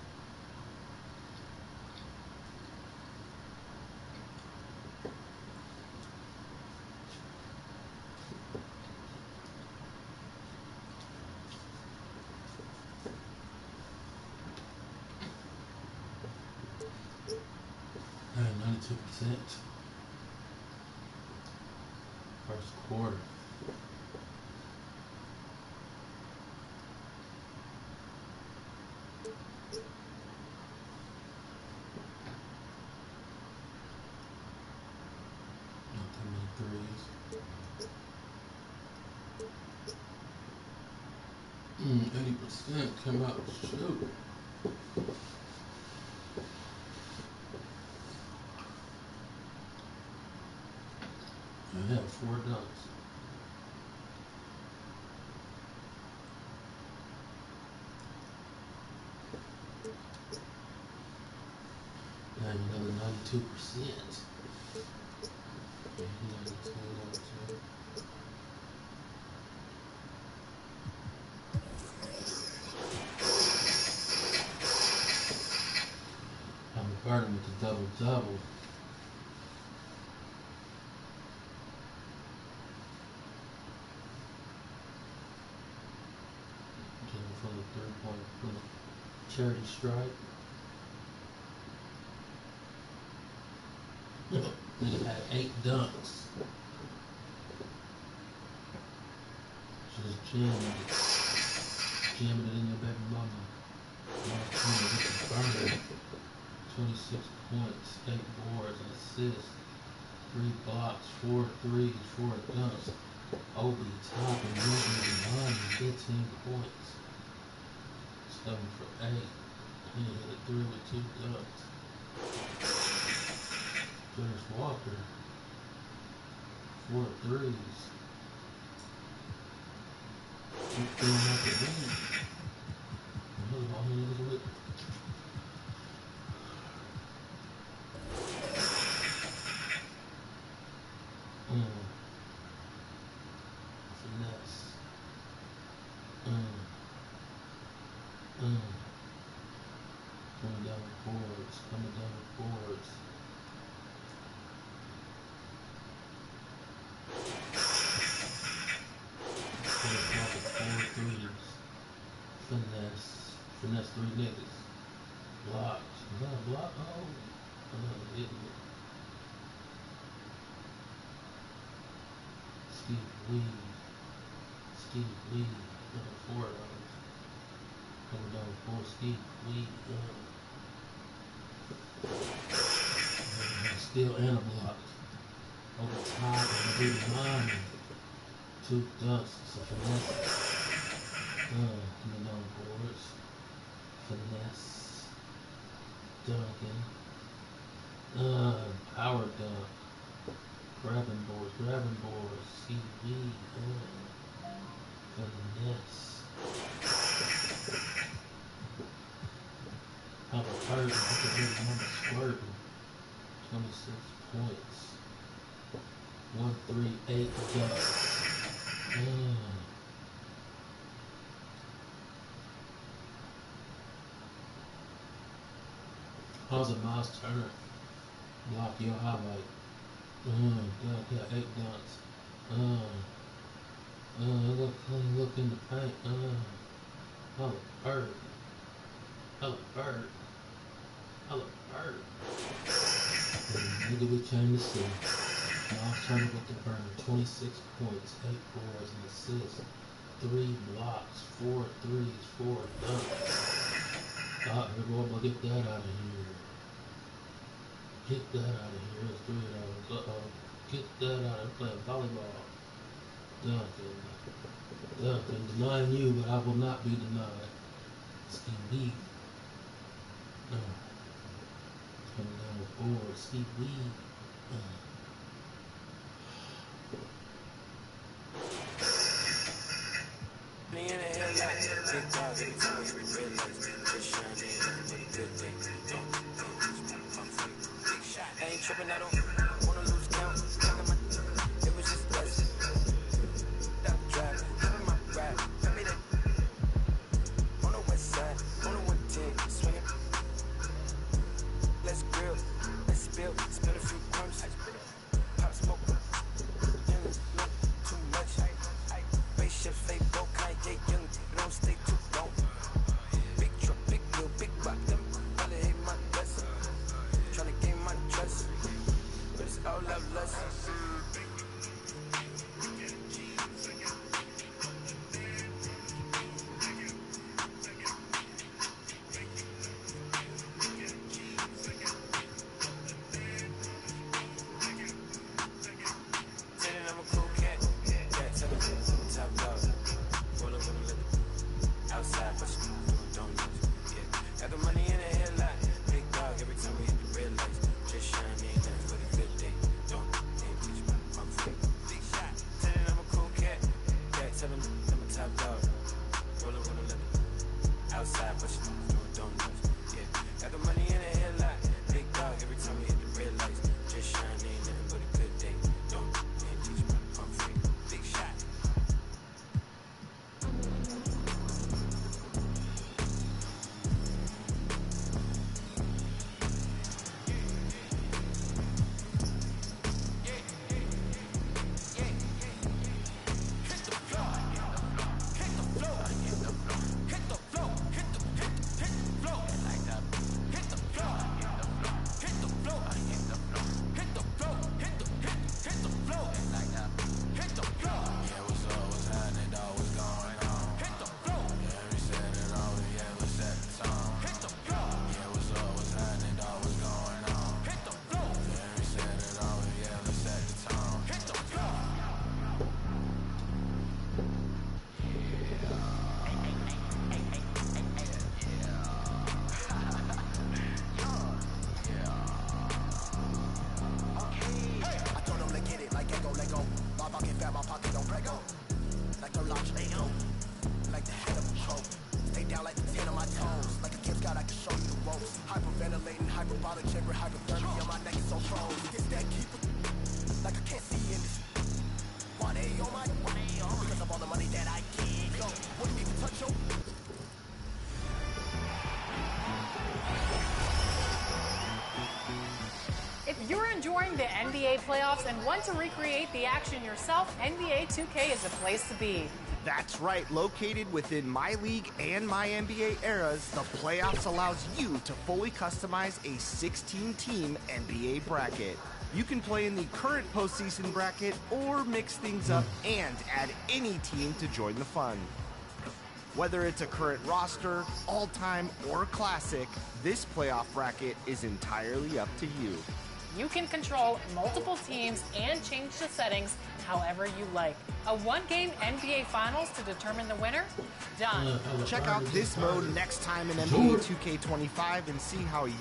And 92%. First quarter. Not that many threes. 80% come out and shoot. I have 4 dunks. And another 92%. And 92. double-double. From the 3-point, from the charity stripe. Nigga had 8 dunks. Just jamming it. Jamming it in your baby mama. 26 points, 8 boards, an assist, 3 blocks, 4 threes, 4 dunks. Obi, top, and Milton behind 15 points. 7 for 8. He hit a 3 with 2 dunks. Dennis Walker, 4 threes. Keep getting out the lead. Another all he was with. Finesse. Coming down the boards, coming down the boards. Four threes. Finesse. Finesse 3 niggas. Blocks. Is that a block? Oh. Hitting it. Steve Lee. Steve Lee. 4 of those. Coming down 4. Steve Lee. Steal and a block. Over top and a big line. 2 dunks. It's a finesse. Coming down boards. Finesse. Dunking. Power dunk. Grabbing boards. CV. Finesse. Have a hurt. Look at this number squirting. 26 points. 1, 3, 8 dunks. How's it Miles Turner? Block your highlight. Dunk, yeah, 8 dunks. Look clean, look in the paint. Hella bird. Nigga, we came to see. Miles Turner with the burner. 26 points, 8 boards, and assists. 3 blocks, 4 threes, 4 dunks. Here, boy, get that out of here. Get that out of here. There's 3 of those. Get that out of here. Playing volleyball. Dunking. Denying you, but I will not be denied. Steve Lee. Coming down the board. Steve Lee. I ain't tripping, I don't wanna lose count. It was just us. Stop driving, having my ride. Tell me that on the west side, on the 110, swinging. Let's grill, let's spill a few crumbs. Pop smoke, not too much. Spaceship, fake broke, Kanye young, don't stay too long. Big truck, big wheel, big rock, them probably hate my guts. Tryna gain my trust, but it's all love lust. during the NBA playoffs and want to recreate the action yourself, NBA 2K is a place to be. That's right. Located within My League and My NBA eras, the playoffs allows you to fully customize a 16-team NBA bracket. You can play in the current postseason bracket or mix things up and add any team to join the fun. Whether it's a current roster, all-time, or classic, this playoff bracket is entirely up to you. You can control multiple teams and change the settings however you like. A one-game NBA Finals to determine the winner? Done. Check out this mode next time in NBA 2K25 and see how you...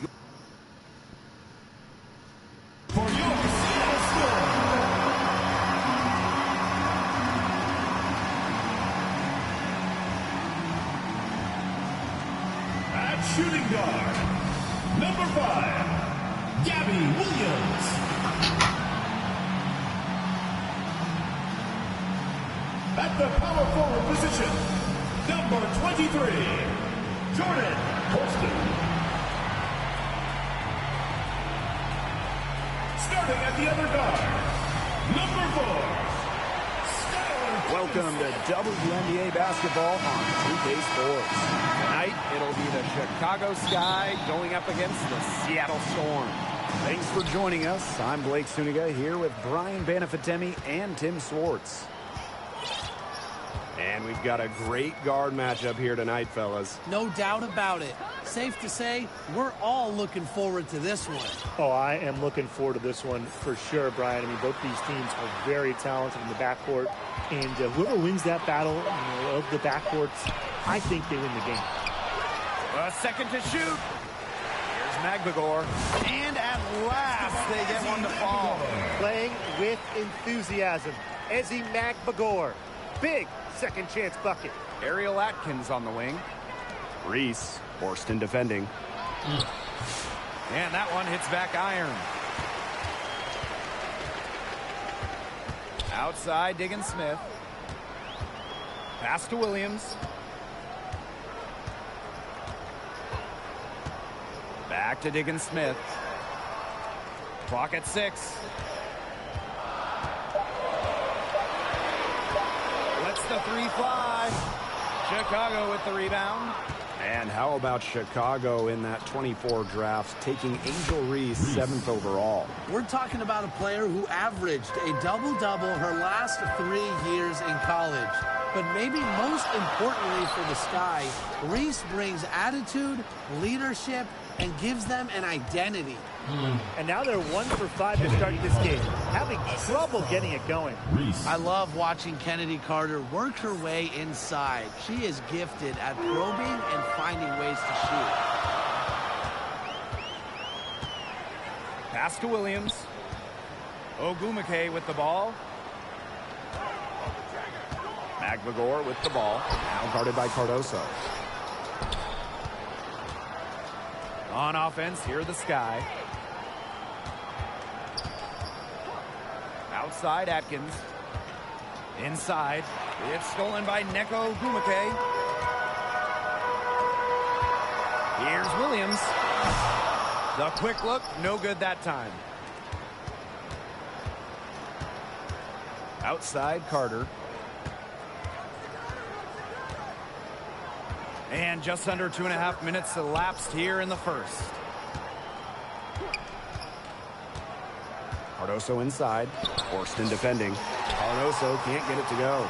For your Seattle Storm. At shooting guard, number 5, Gabby Williams. At the power forward position, number 23, Jordan Holston. Starting at the other guard, number 4, Welcome to WNBA basketball on 2K Sports. Tonight, it'll be the Chicago Sky going up against the Seattle Storm. Thanks for joining us. I'm Blake Suniga here with Brian Banafitemi and Tim Swartz. And we've got a great guard matchup here tonight, fellas. No doubt about it. Safe to say, we're all looking forward to this one. Oh, I am looking forward to this one for sure, Brian. I mean, both these teams are very talented in the backcourt. And whoever wins that battle of the backcourts, I think they win the game. A second to shoot. Here's Magbagor. And at last, they get one to fall. Playing with enthusiasm. Ezzy Magbagor. Big second chance bucket. Ariel Atkins on the wing. Reese, Horston defending. And that one hits back iron. Outside, Diggins Smith. Pass to Williams. Back to Diggins Smith. Clock at 6. Lets the 3 fly. Chicago with the rebound. And how about Chicago in that 24 draft, taking Angel Reese 7th overall? We're talking about a player who averaged a double-double her last 3 years in college. But maybe most importantly for the Sky, Reese brings attitude, leadership, and gives them an identity. And now they're 1 for 5 to start this game, having trouble getting it going. I love watching Kennedy Carter work her way inside. She is gifted at probing and finding ways to shoot. Pass to Williams. Ogumake with the ball. Magbagor with the ball. Now guarded by Cardoso. On offense, here the Sky. Outside, Atkins. Inside. It's stolen by Neko Ogumake. Here's Williams. The quick look, no good that time. Outside, Carter. And just under 2.5 minutes elapsed here in the first. Cardoso inside. Horston defending. Cardoso can't get it to go.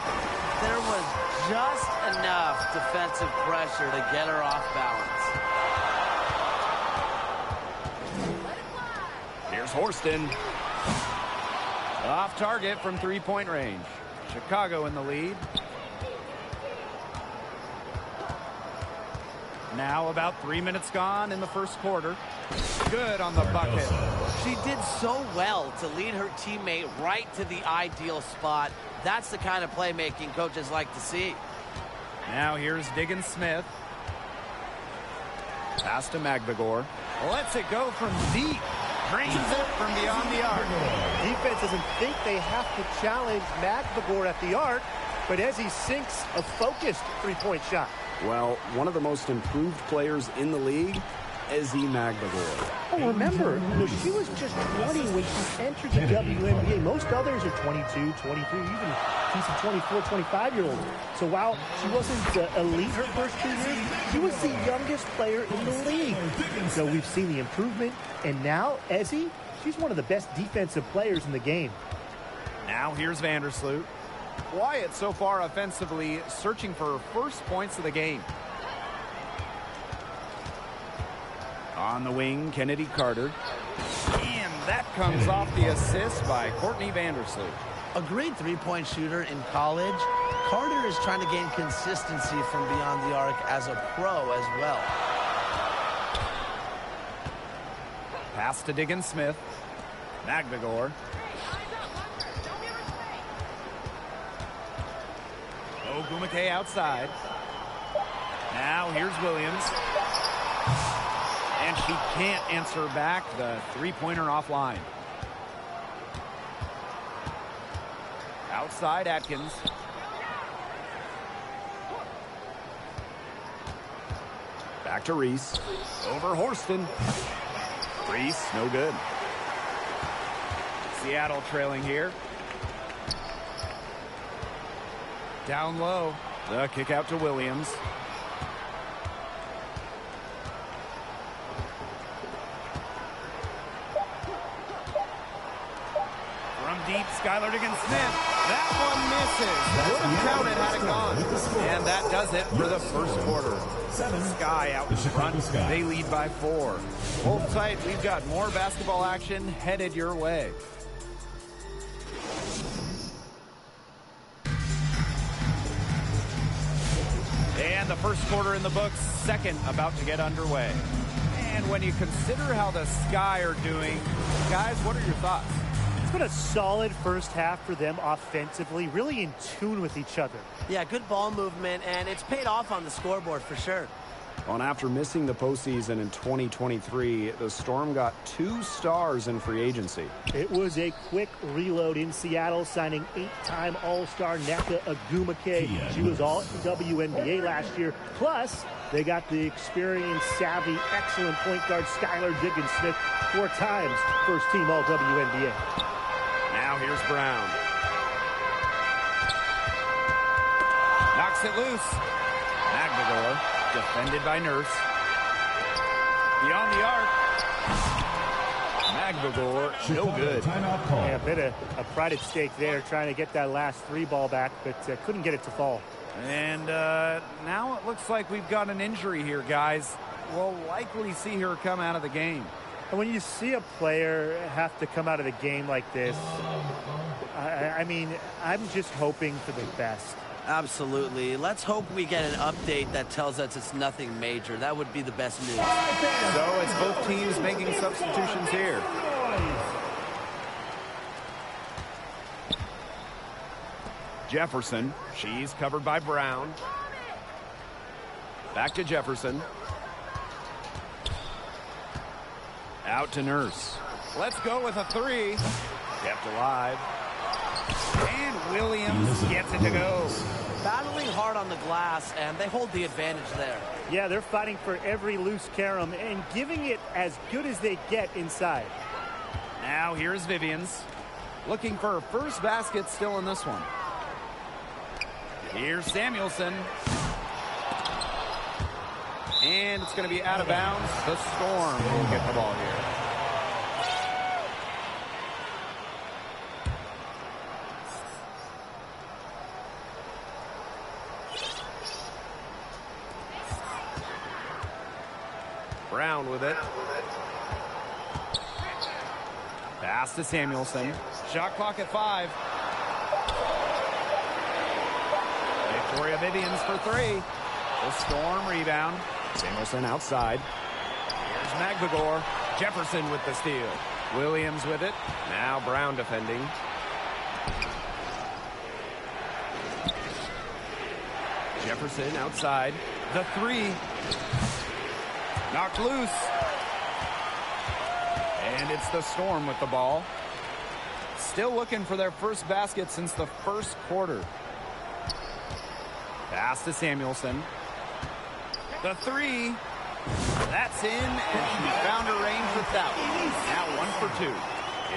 There was just enough defensive pressure to get her off balance. Here's Horston. Off target from 3-point range. Chicago in the lead. Now about 3 minutes gone in the first quarter. Good on the bucket. She did so well to lead her teammate right to the ideal spot. That's the kind of playmaking coaches like to see. Now here's Diggins Smith. Pass to Magbagor. Lets it go from deep. Brings it from beyond the arc. Defense doesn't think they have to challenge Magbagor at the arc, but as he sinks a focused three-point shot. Well, one of the most improved players in the league Ezzie Magbagor. Oh, remember, she was just 20 when she entered the WNBA. Most others are 22, 23, even see some 24, 25-year-olds. So while she wasn't elite her first 2 years, she was the youngest player in the league. So we've seen the improvement, and now Ezzie, she's one of the best defensive players in the game. Now here's Vandersloot. Quiet so far offensively, searching for her first points of the game. On the wing, Kennedy Carter. And that comes off the assist by Courtney Vandersloot. A great three-point shooter in college, Carter is trying to gain consistency from beyond the arc as a pro as well. Pass to Diggins Smith. Magbagor. Ogumake outside. Now here's Williams. And she can't answer back the three-pointer offline. Outside Atkins. Back to Reese. Over Horston. Reese, no good. Seattle trailing here. Down low. The kick out to Williams. From deep, Skylar Diggins-Smith. That one misses. Would have counted had it gone. And that does it for the first quarter. Sky out in front. They lead by 4. Hold tight. We've got more basketball action headed your way. And the first quarter in the books, second about to get underway. And when you consider how the Sky are doing, guys, what are your thoughts? It's been a solid first half for them offensively, really in tune with each other. Yeah, good ball movement, and it's paid off on the scoreboard for sure. Well, after missing the postseason in 2023, the Storm got 2 stars in free agency. It was a quick reload in Seattle, signing 8-time All-Star Nneka Ogumake. She was all WNBA last year. Plus, they got the experienced, savvy, excellent point guard Skylar Diggins-Smith, 4 times first-team All-WNBA. Now here's Brown. Knocks it loose. Magbagor. Defended by Nurse. Beyond the arc. Magbagor, no good. Yeah, a bit of a pride at stake there, trying to get that last 3 ball back, but couldn't get it to fall. And now it looks like we've got an injury here, guys. We'll likely see her come out of the game. And when you see a player have to come out of the game like this, I mean, I'm just hoping for the best. Absolutely. Let's hope we get an update that tells us it's nothing major. That would be the best news. So it's both teams making substitutions here. Jefferson. She's covered by Brown. Back to Jefferson. Out to Nurse. Let's go with a 3. Kept alive. And Williams gets it to go. Battling hard on the glass, and they hold the advantage there. Yeah, they're fighting for every loose carom and giving it as good as they get inside. Now here's Vivians. Looking for her first basket still in this one. Here's Samuelson. And it's going to be out of bounds. The Storm will get the ball here. Brown with it. Pass to Samuelson. Shot clock at 5. Victoria Vivians for 3. The Storm rebound. Samuelson outside. Here's Magbagor. Jefferson with the steal. Williams with it. Now Brown defending. Jefferson outside. The 3. Knocked loose. And it's the Storm with the ball. Still looking for their first basket since the first quarter. Pass to Samuelson. The 3. That's in, and she found her range with that one. Now 1 for 2.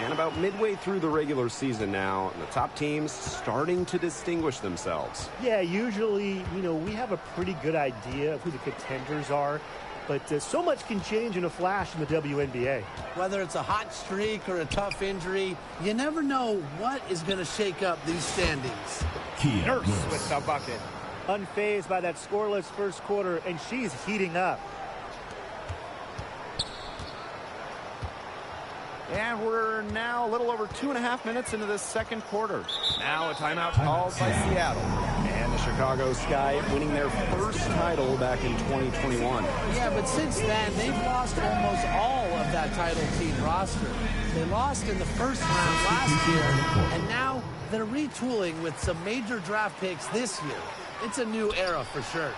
And about midway through the regular season now, and the top teams starting to distinguish themselves. Yeah, usually, we have a pretty good idea of who the contenders are, but so much can change in a flash in the WNBA. Whether it's a hot streak or a tough injury, you never know what is going to shake up these standings. Nurse with the bucket. Unfazed by that scoreless first quarter, and she's heating up. And we're now a little over 2.5 minutes into this second quarter. Now a timeout called by Seattle. And the Chicago Sky winning their first title back in 2021. Yeah, but since then, they've lost almost all of that title team roster. They lost in the first round last year, and now they're retooling with some major draft picks this year. It's a new era for sure.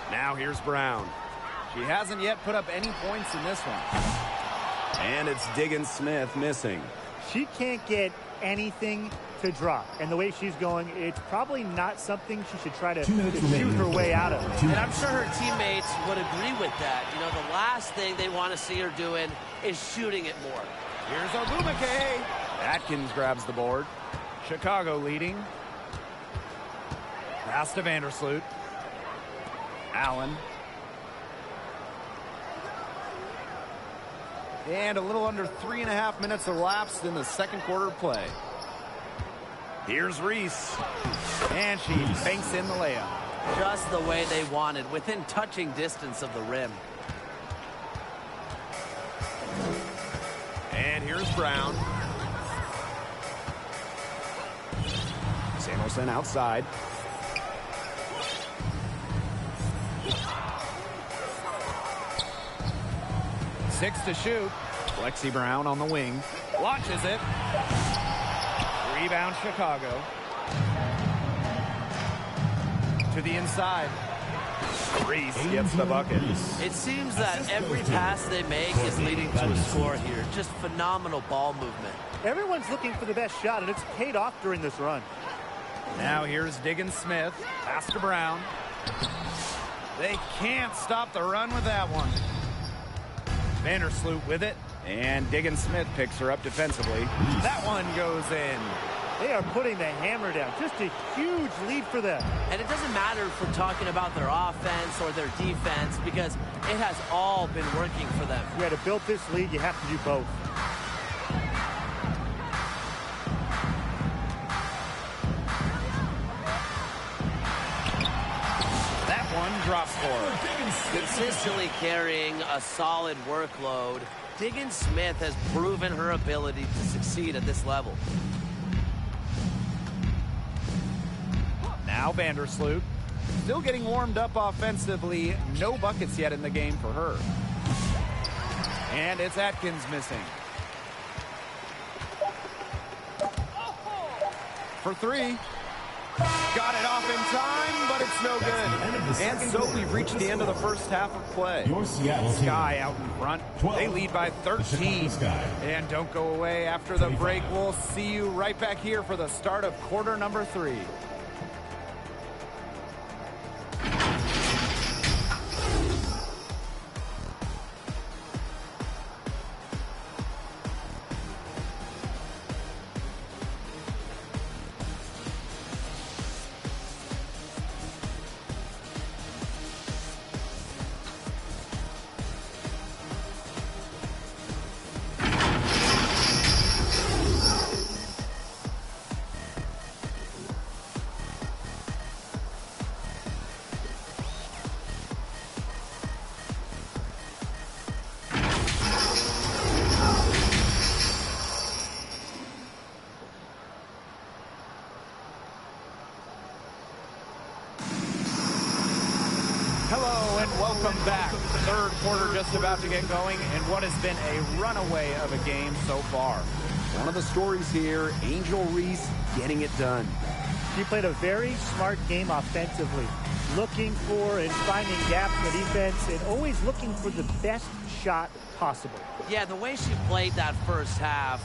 Now here's Brown. She hasn't yet put up any points in this one. And it's Diggins Smith missing. She can't get anything to drop. And the way she's going, it's probably not something she should try to shoot her way out of. And I'm sure her teammates would agree with that. The last thing they want to see her doing is shooting it more. Here's Ogumake. Atkins grabs the board. Chicago leading. Pass to Vandersloot. Allen. And a little under 3.5 minutes elapsed in the second quarter play. Here's Reese. And she banks in the layup. Just the way they wanted, within touching distance of the rim. And here's Brown. Samuelson outside. Six to shoot. Lexi Brown on the wing. Launches it. Rebound Chicago. To the inside. Reese gets the bucket. It seems that every pass they make is leading to a score here. Just phenomenal ball movement. Everyone's looking for the best shot, and it's paid off during this run. Now here's Diggins Smith. Pass to Brown. They can't stop the run with that one. Vandersloot with it, and Diggins Smith picks her up defensively. That one goes in. They are putting the hammer down. Just a huge lead for them. And it doesn't matter if we're talking about their offense or their defense, because it has all been working for them. Yeah, to build this lead, you have to do both. That one drops for her. Consistently carrying a solid workload, Diggins Smith has proven her ability to succeed at this level. Now Vandersloot. Still getting warmed up offensively. No buckets yet in the game for her. And it's Atkins missing. For three. Got it off in time, but it's no good. And so we've reached the end of the first half of play. Sky out in front. They lead by 13. And don't go away after the break. We'll see you right back here for the start of quarter number 3. Hello and welcome back. Third quarter just about to get going, and what has been a runaway of a game so far. One of the stories here, Angel Reese getting it done. She played a very smart game offensively, looking for and finding gaps in the defense and always looking for the best shot possible. Yeah, the way she played that first half,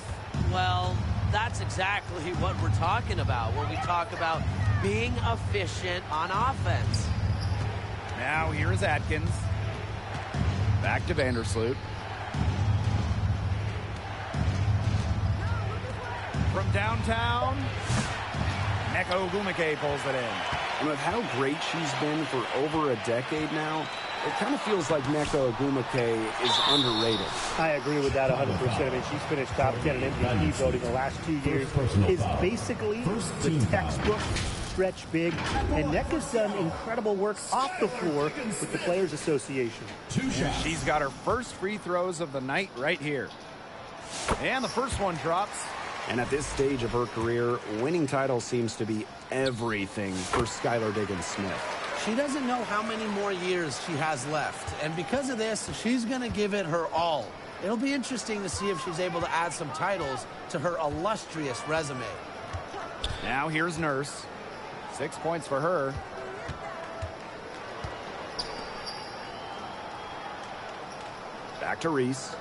well, that's exactly what we're talking about when we talk about being efficient on offense. Now here's Atkins. Back to Vandersloot. From downtown, Neko Ogwumike pulls it in. And with how great she's been for over a decade now, it kind of feels like Neko Ogwumike is underrated. I agree with that 100%. I mean, she's finished top 10 in MVP voting the last 2 years. Is basically the textbook stretch big. And Neka's done incredible work off the floor with the Players Association. She's got her first free throws of the night right here. And the first one drops. And at this stage of her career, winning titles seems to be everything for Skylar Diggins-Smith. She doesn't know how many more years she has left. And because of this, she's going to give it her all. It'll be interesting to see if she's able to add some titles to her illustrious resume. Now here's Nurse. 6 points for her. Back to Reese.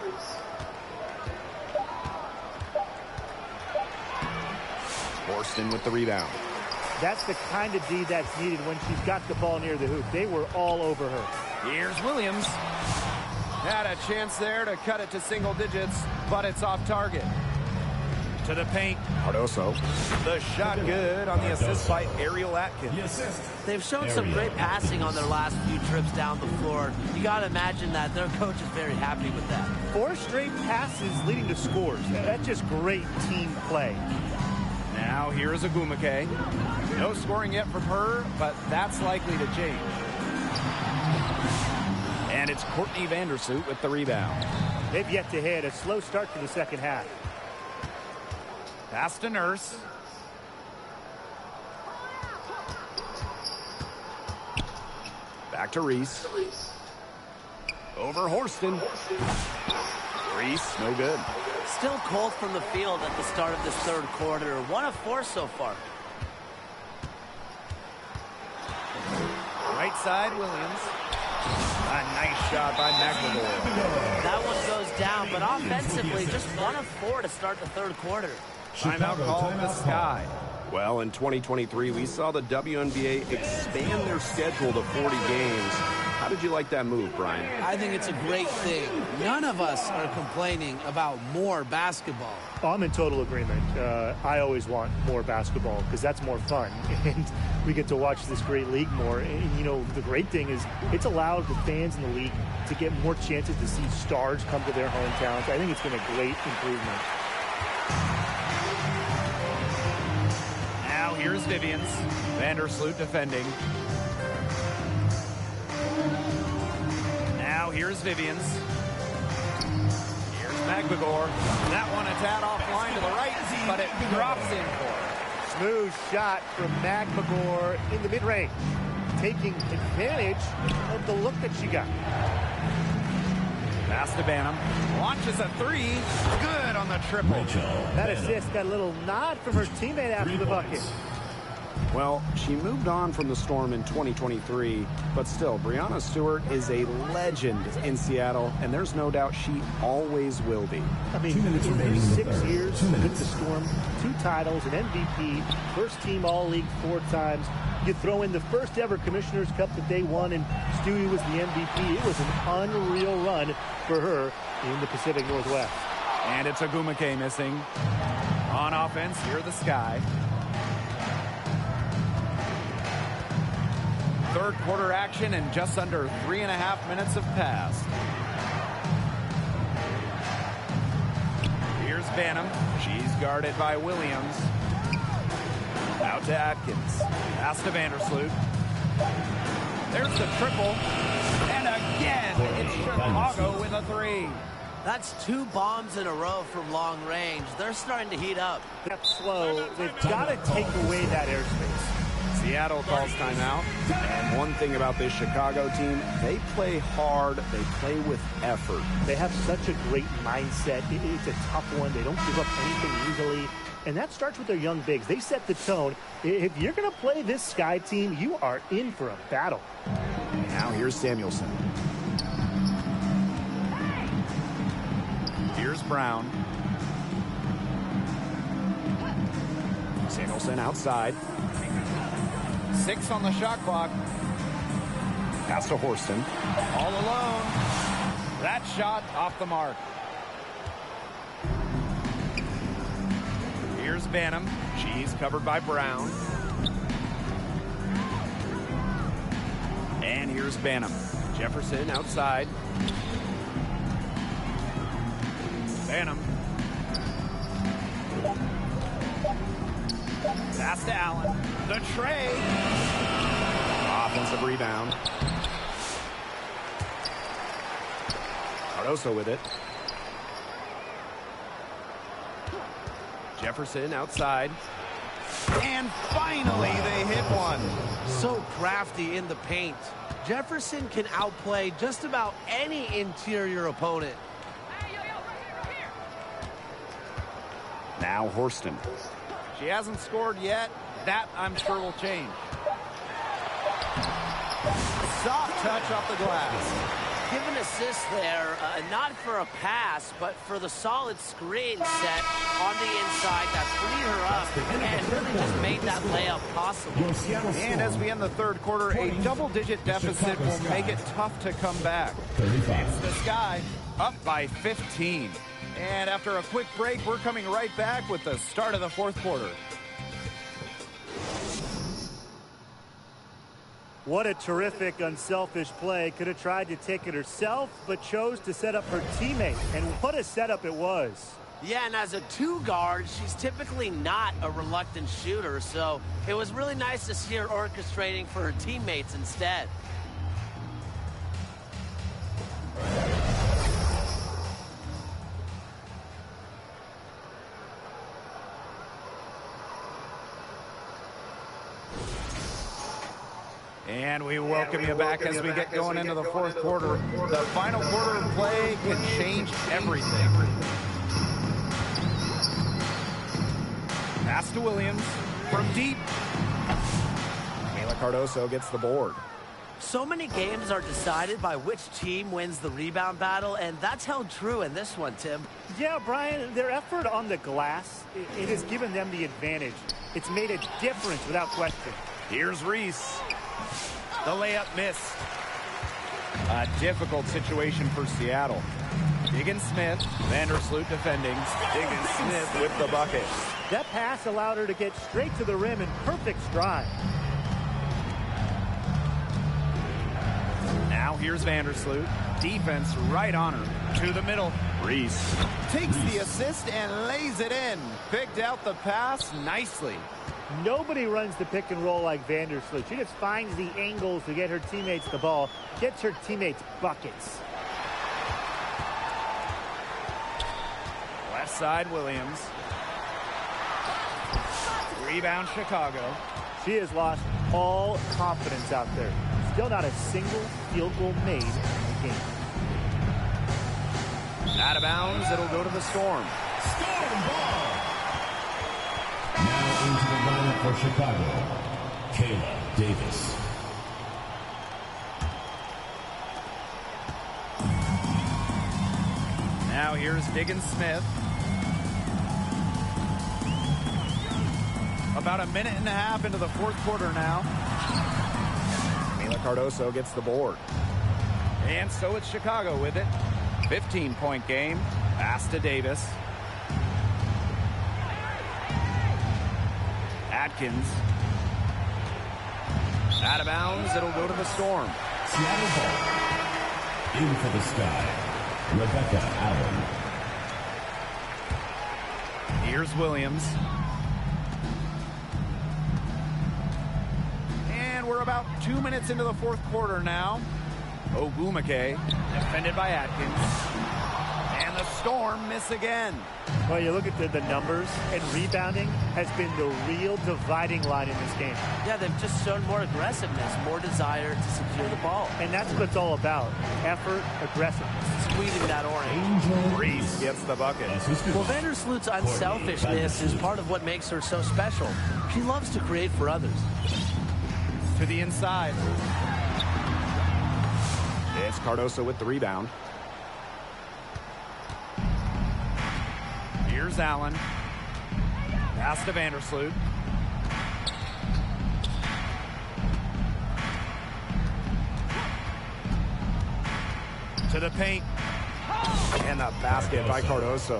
Horston with the rebound. That's the kind of D that's needed when she's got the ball near the hoop. They were all over her. Here's Williams. Had a chance there to cut it to single digits, but it's off target. To the paint. Cardoso. The shot good on the assist by Ariel Atkins. They've shown some great passing on their last few trips down the floor. You got to imagine that their coach is very happy with that. 4 straight passes leading to scores. That's just great team play. Now here's Ogwumike. No scoring yet from her, but that's likely to change. And it's Courtney Vandersloot with the rebound. They've yet to hit a slow start to the second half. Pass to Nurse. Back to Reese. Over Horston. Reese, no good. Still cold from the field at the start of this third quarter. 1 of 4 so far. Right side, Williams. A nice shot by McLemore. That one goes down, but offensively, just 1 of 4 to start the third quarter. Timeout called the Sky. Well, in 2023, we saw the WNBA expand their schedule to 40 games. How did you like that move, Brian? I think it's a great thing. None of us are complaining about more basketball. Oh, I'm in total agreement. I always want more basketball because that's more fun. And we get to watch this great league more. And, you know, the great thing is it's allowed the fans in the league to get more chances to see stars come to their hometowns. I think it's been a great improvement. Now here's Vivians. Vandersloot defending. Now here's Vivians. Here's McLemore. That one a tad offline to the right, but it drops in for her. Smooth shot from McLemore in the mid-range, taking advantage of the look that she got. Pass to Banham. Launches a 3. Good on the triple. That assist got a little nod from her teammate after the bucket. Well, she moved on from the Storm in 2023, but still, Breanna Stewart is a legend in Seattle, and there's no doubt she always will be. I mean, in 6 years with the Storm, 2 titles, an MVP, first team All-League 4 times. You throw in the first ever Commissioner's Cup that they won, and Stewie was the MVP. It was an unreal run for her in the Pacific Northwest. And it's Ogwumike missing. On offense, here the Sky. Third quarter action and just under 3.5 minutes have passed. Here's Banham. She's guarded by Williams. Out to Atkins. Pass to Vandersloot. There's the triple. And again, it's Chicago with a 3. That's 2 bombs in a row from long range. They're starting to heat up. That's slow. They've got to take away that airspace. Seattle calls timeout. And one thing about this Chicago team, they play hard, they play with effort. They have such a great mindset. It's a tough one. They don't give up anything easily. And that starts with their young bigs. They set the tone. If you're going to play this Sky team, you are in for a battle. Now here's Samuelson. Here's Brown. Samuelson outside. 6 on the shot clock. Pass to Horston. All alone. That shot off the mark. Here's Banham. She's covered by Brown. And here's Banham. Jefferson outside. Banham. Pass to Allen. The tray. Offensive rebound. Cardoso with it. Jefferson outside. And finally they hit one. So crafty in the paint. Jefferson can outplay just about any interior opponent. Now Horston. She hasn't scored yet. That, I'm sure, will change. Soft touch off the glass. Give an assist there, not for a pass, but for the solid screen set on the inside that freed her up and really just made that layup possible. And as we end the third quarter, a double-digit deficit will make it tough to come back. It's the Sky up by 15. And after a quick break, we're coming right back with the start of the fourth quarter. What a terrific, unselfish play. Could have tried to take it herself, but chose to set up her teammate. And what a setup it was. Yeah, and as a two guard, she's typically not a reluctant shooter, so it was really nice to see her orchestrating for her teammates instead. And we welcome you back as we get going into the fourth quarter. The final quarter of play can change everything. Pass to Williams from deep. Kayla Cardoso gets the board. So many games are decided by which team wins the rebound battle, and that's held true in this one, Tim. Yeah, Brian, their effort on the glass, it has given them the advantage. It's made a difference without question. Here's Reese. The layup missed. A difficult situation for Seattle. Diggins-Smith, Vandersloot defending. Diggins-Smith with the bucket. That pass allowed her to get straight to the rim in perfect stride. Now here's Vandersloot. Defense right on her. To the middle. Reese takes the assist and lays it in. Picked out the pass nicely. Nobody runs the pick and roll like Vandersloot. She just finds the angles to get her teammates the ball, gets her teammates buckets. Left side, Williams. Rebound, Chicago. She has lost all confidence out there. Still not a single field goal made in the game. Out of bounds, it'll go to the Storm. Storm ball. Now into the lineup for Chicago, Kayla Davis. Now here's Diggins-Smith. About a minute and a half into the fourth quarter now. Kayla Cardoso gets the board. And so it's Chicago with it. 15-point game. Pass to Davis. Atkins. Out of bounds, it'll go to the Storm. Seattle ball. In for the Sky, Rebecca Allen. Here's Williams. And we're about 2 minutes into the fourth quarter now. Ogwumike, defended by Atkins. And the Storm miss again. Well, you look at the numbers, and rebounding has been the real dividing line in this game. Yeah, they've just shown more aggressiveness, more desire to secure the ball. And that's what it's all about. Effort, aggressiveness. Squeezing that orange. Reese gets the bucket. Well, Vandersloot's unselfishness is part of what makes her so special. She loves to create for others. To the inside. It's Cardoso with the rebound. Here's Allen. Pass to Vandersloot. To the paint. And the basket by Cardoso.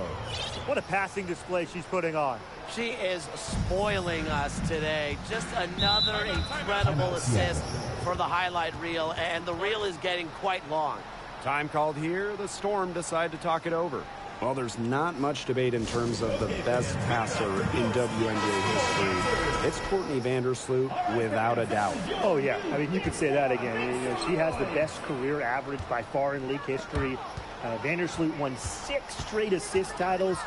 What a passing display she's putting on. She is spoiling us today. Just another incredible assist for the highlight reel, and the reel is getting quite long. Time called here. The Storm decide to talk it over. Well, there's not much debate in terms of the best passer in WNBA history. It's Courtney Vandersloot, without a doubt. Oh, yeah. I mean, you could say that again. You know, she has the best career average by far in league history. Vandersloot won 6 straight assist titles.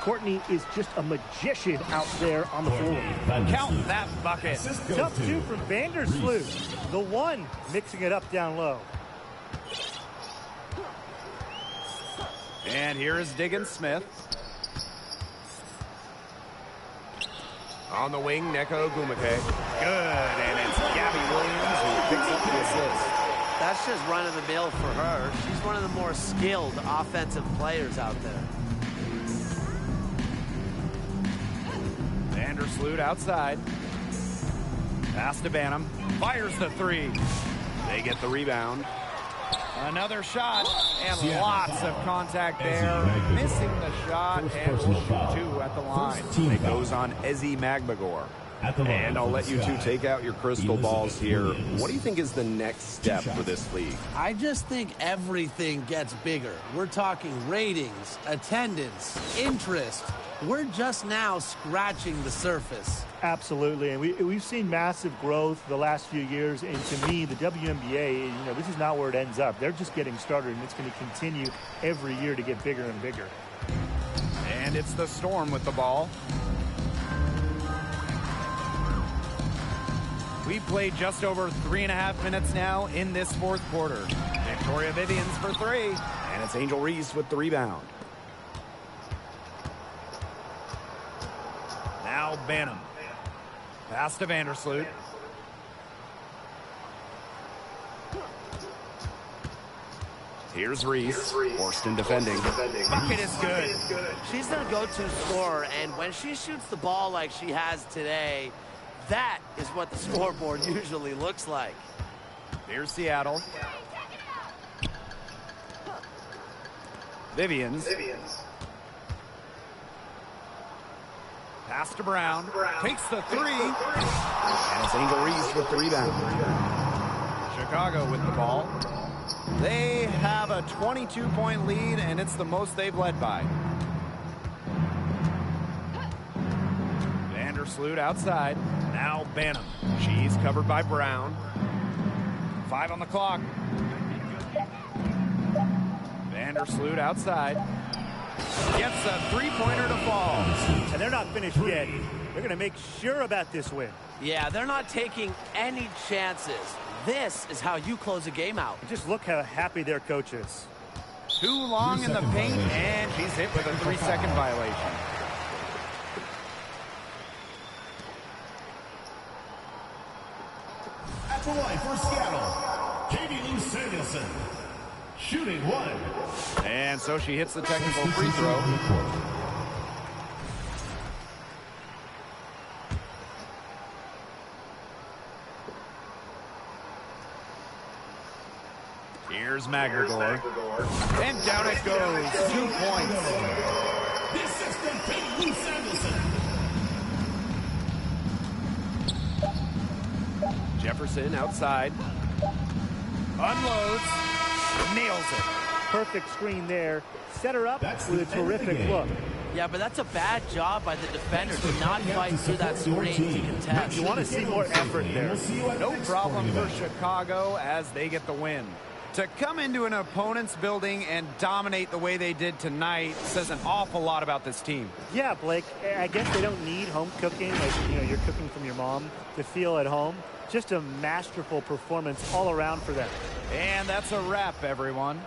Courtney is just a magician out there on the floor. Count that bucket. Tough 2 from Vandersloot. The one mixing it up down low. And here is Diggins Smith. On the wing, Neko Gumake. Good, and it's Gabby Williams who picks up the assist. That's just run-of-the-mill for her. She's one of the more skilled offensive players out there. Vandersloot outside. Pass to Banham. Fires the 3. They get the rebound. Another shot, and lots of contact there. Missing the shot, and will shoot 2 at the line. It goes on Ezi Magbagor. And I'll let you two take out your crystal balls here. What do you think is the next step for this league? I just think everything gets bigger. We're talking ratings, attendance, interest. We're just now scratching the surface. Absolutely, and we've seen massive growth the last few years, and to me, the WNBA, you know, this is not where it ends up. They're just getting started, and it's going to continue every year to get bigger and bigger. And it's the Storm with the ball. We've played just over 3.5 minutes now in this fourth quarter. Victoria Vivians for 3, and it's Angel Reese with the rebound. Now Banham. Pass to Vandersloot. Here's Reese. Horston defending. Bucket is good. She's their go-to scorer, and when she shoots the ball like she has today, that is what the scoreboard usually looks like. Here's Seattle. Vivians. Pass to Brown. Takes the 3. And it's Angel Reese with the rebound. Chicago with the ball. They have a 22-point lead, and it's the most they've led by. Vandersloot outside. Now Banham. She's covered by Brown. 5 on the clock. Vandersloot outside. Gets a 3-pointer to fall. And they're not finished yet. They're going to make sure about this win. Yeah, they're not taking any chances. This is how you close a game out. Just look how happy their coach is. Too long in the paint, and she's hit with a 3-second violation. At the line for Seattle, Katie Lou Samuelson. Shooting 1. And so she hits the technical free throw. Here's Magbagor. And down it goes. 2 points. The assistant, Katie Lou Samuelson. Jefferson outside. Unloads. Nails it. Perfect screen there. Set her up with a terrific look. Yeah, but that's a bad job by the defender to not fight through that screen to contest. You want to see more effort there. No problem for Chicago as they get the win. To come into an opponent's building and dominate the way they did tonight says an awful lot about this team. Yeah, Blake, I guess they don't need home cooking, like, you know, you're cooking from your mom, to feel at home. Just a masterful performance all around for them. And that's a wrap, everyone.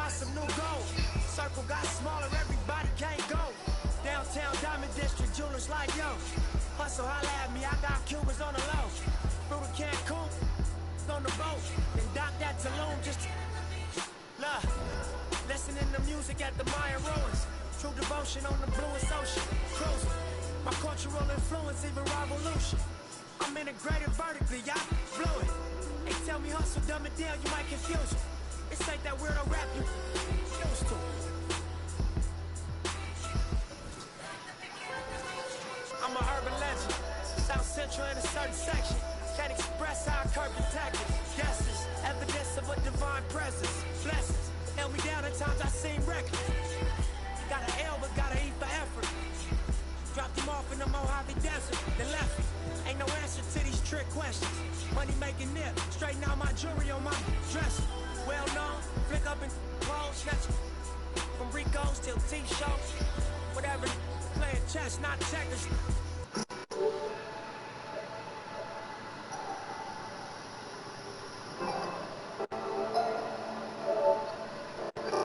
find some new gold. Circle got smaller, everybody can't go. Downtown Diamond District, jewelers like yo. Hustle, holla at me, I got Cubans on the low. Through the Cancun, on the boat. Then dock that Tulum just to... Look, listening to music at the Mayan ruins. True devotion on the bluest ocean. Cruising, my cultural influence, even revolution. I'm integrated vertically, y'all blew it. They tell me hustle, dumb it down, you might confuse it. This ain't that weirdo rap you used to. I'm a urban legend, South Central in a certain section. Can't express how I curb the tactics. Guesses, evidence of a divine presence. Blessings, held me down at times I seem reckless. Got an L but gotta eat for effort. Dropped him off in the Mojave Desert, then left him. Ain't no answer to these trick questions. Money making nip, straighten out my jewelry on my dresser. Well known, flick up and clothes, snatch from Rico's till T-shows. Whatever, playing chess, not checkers.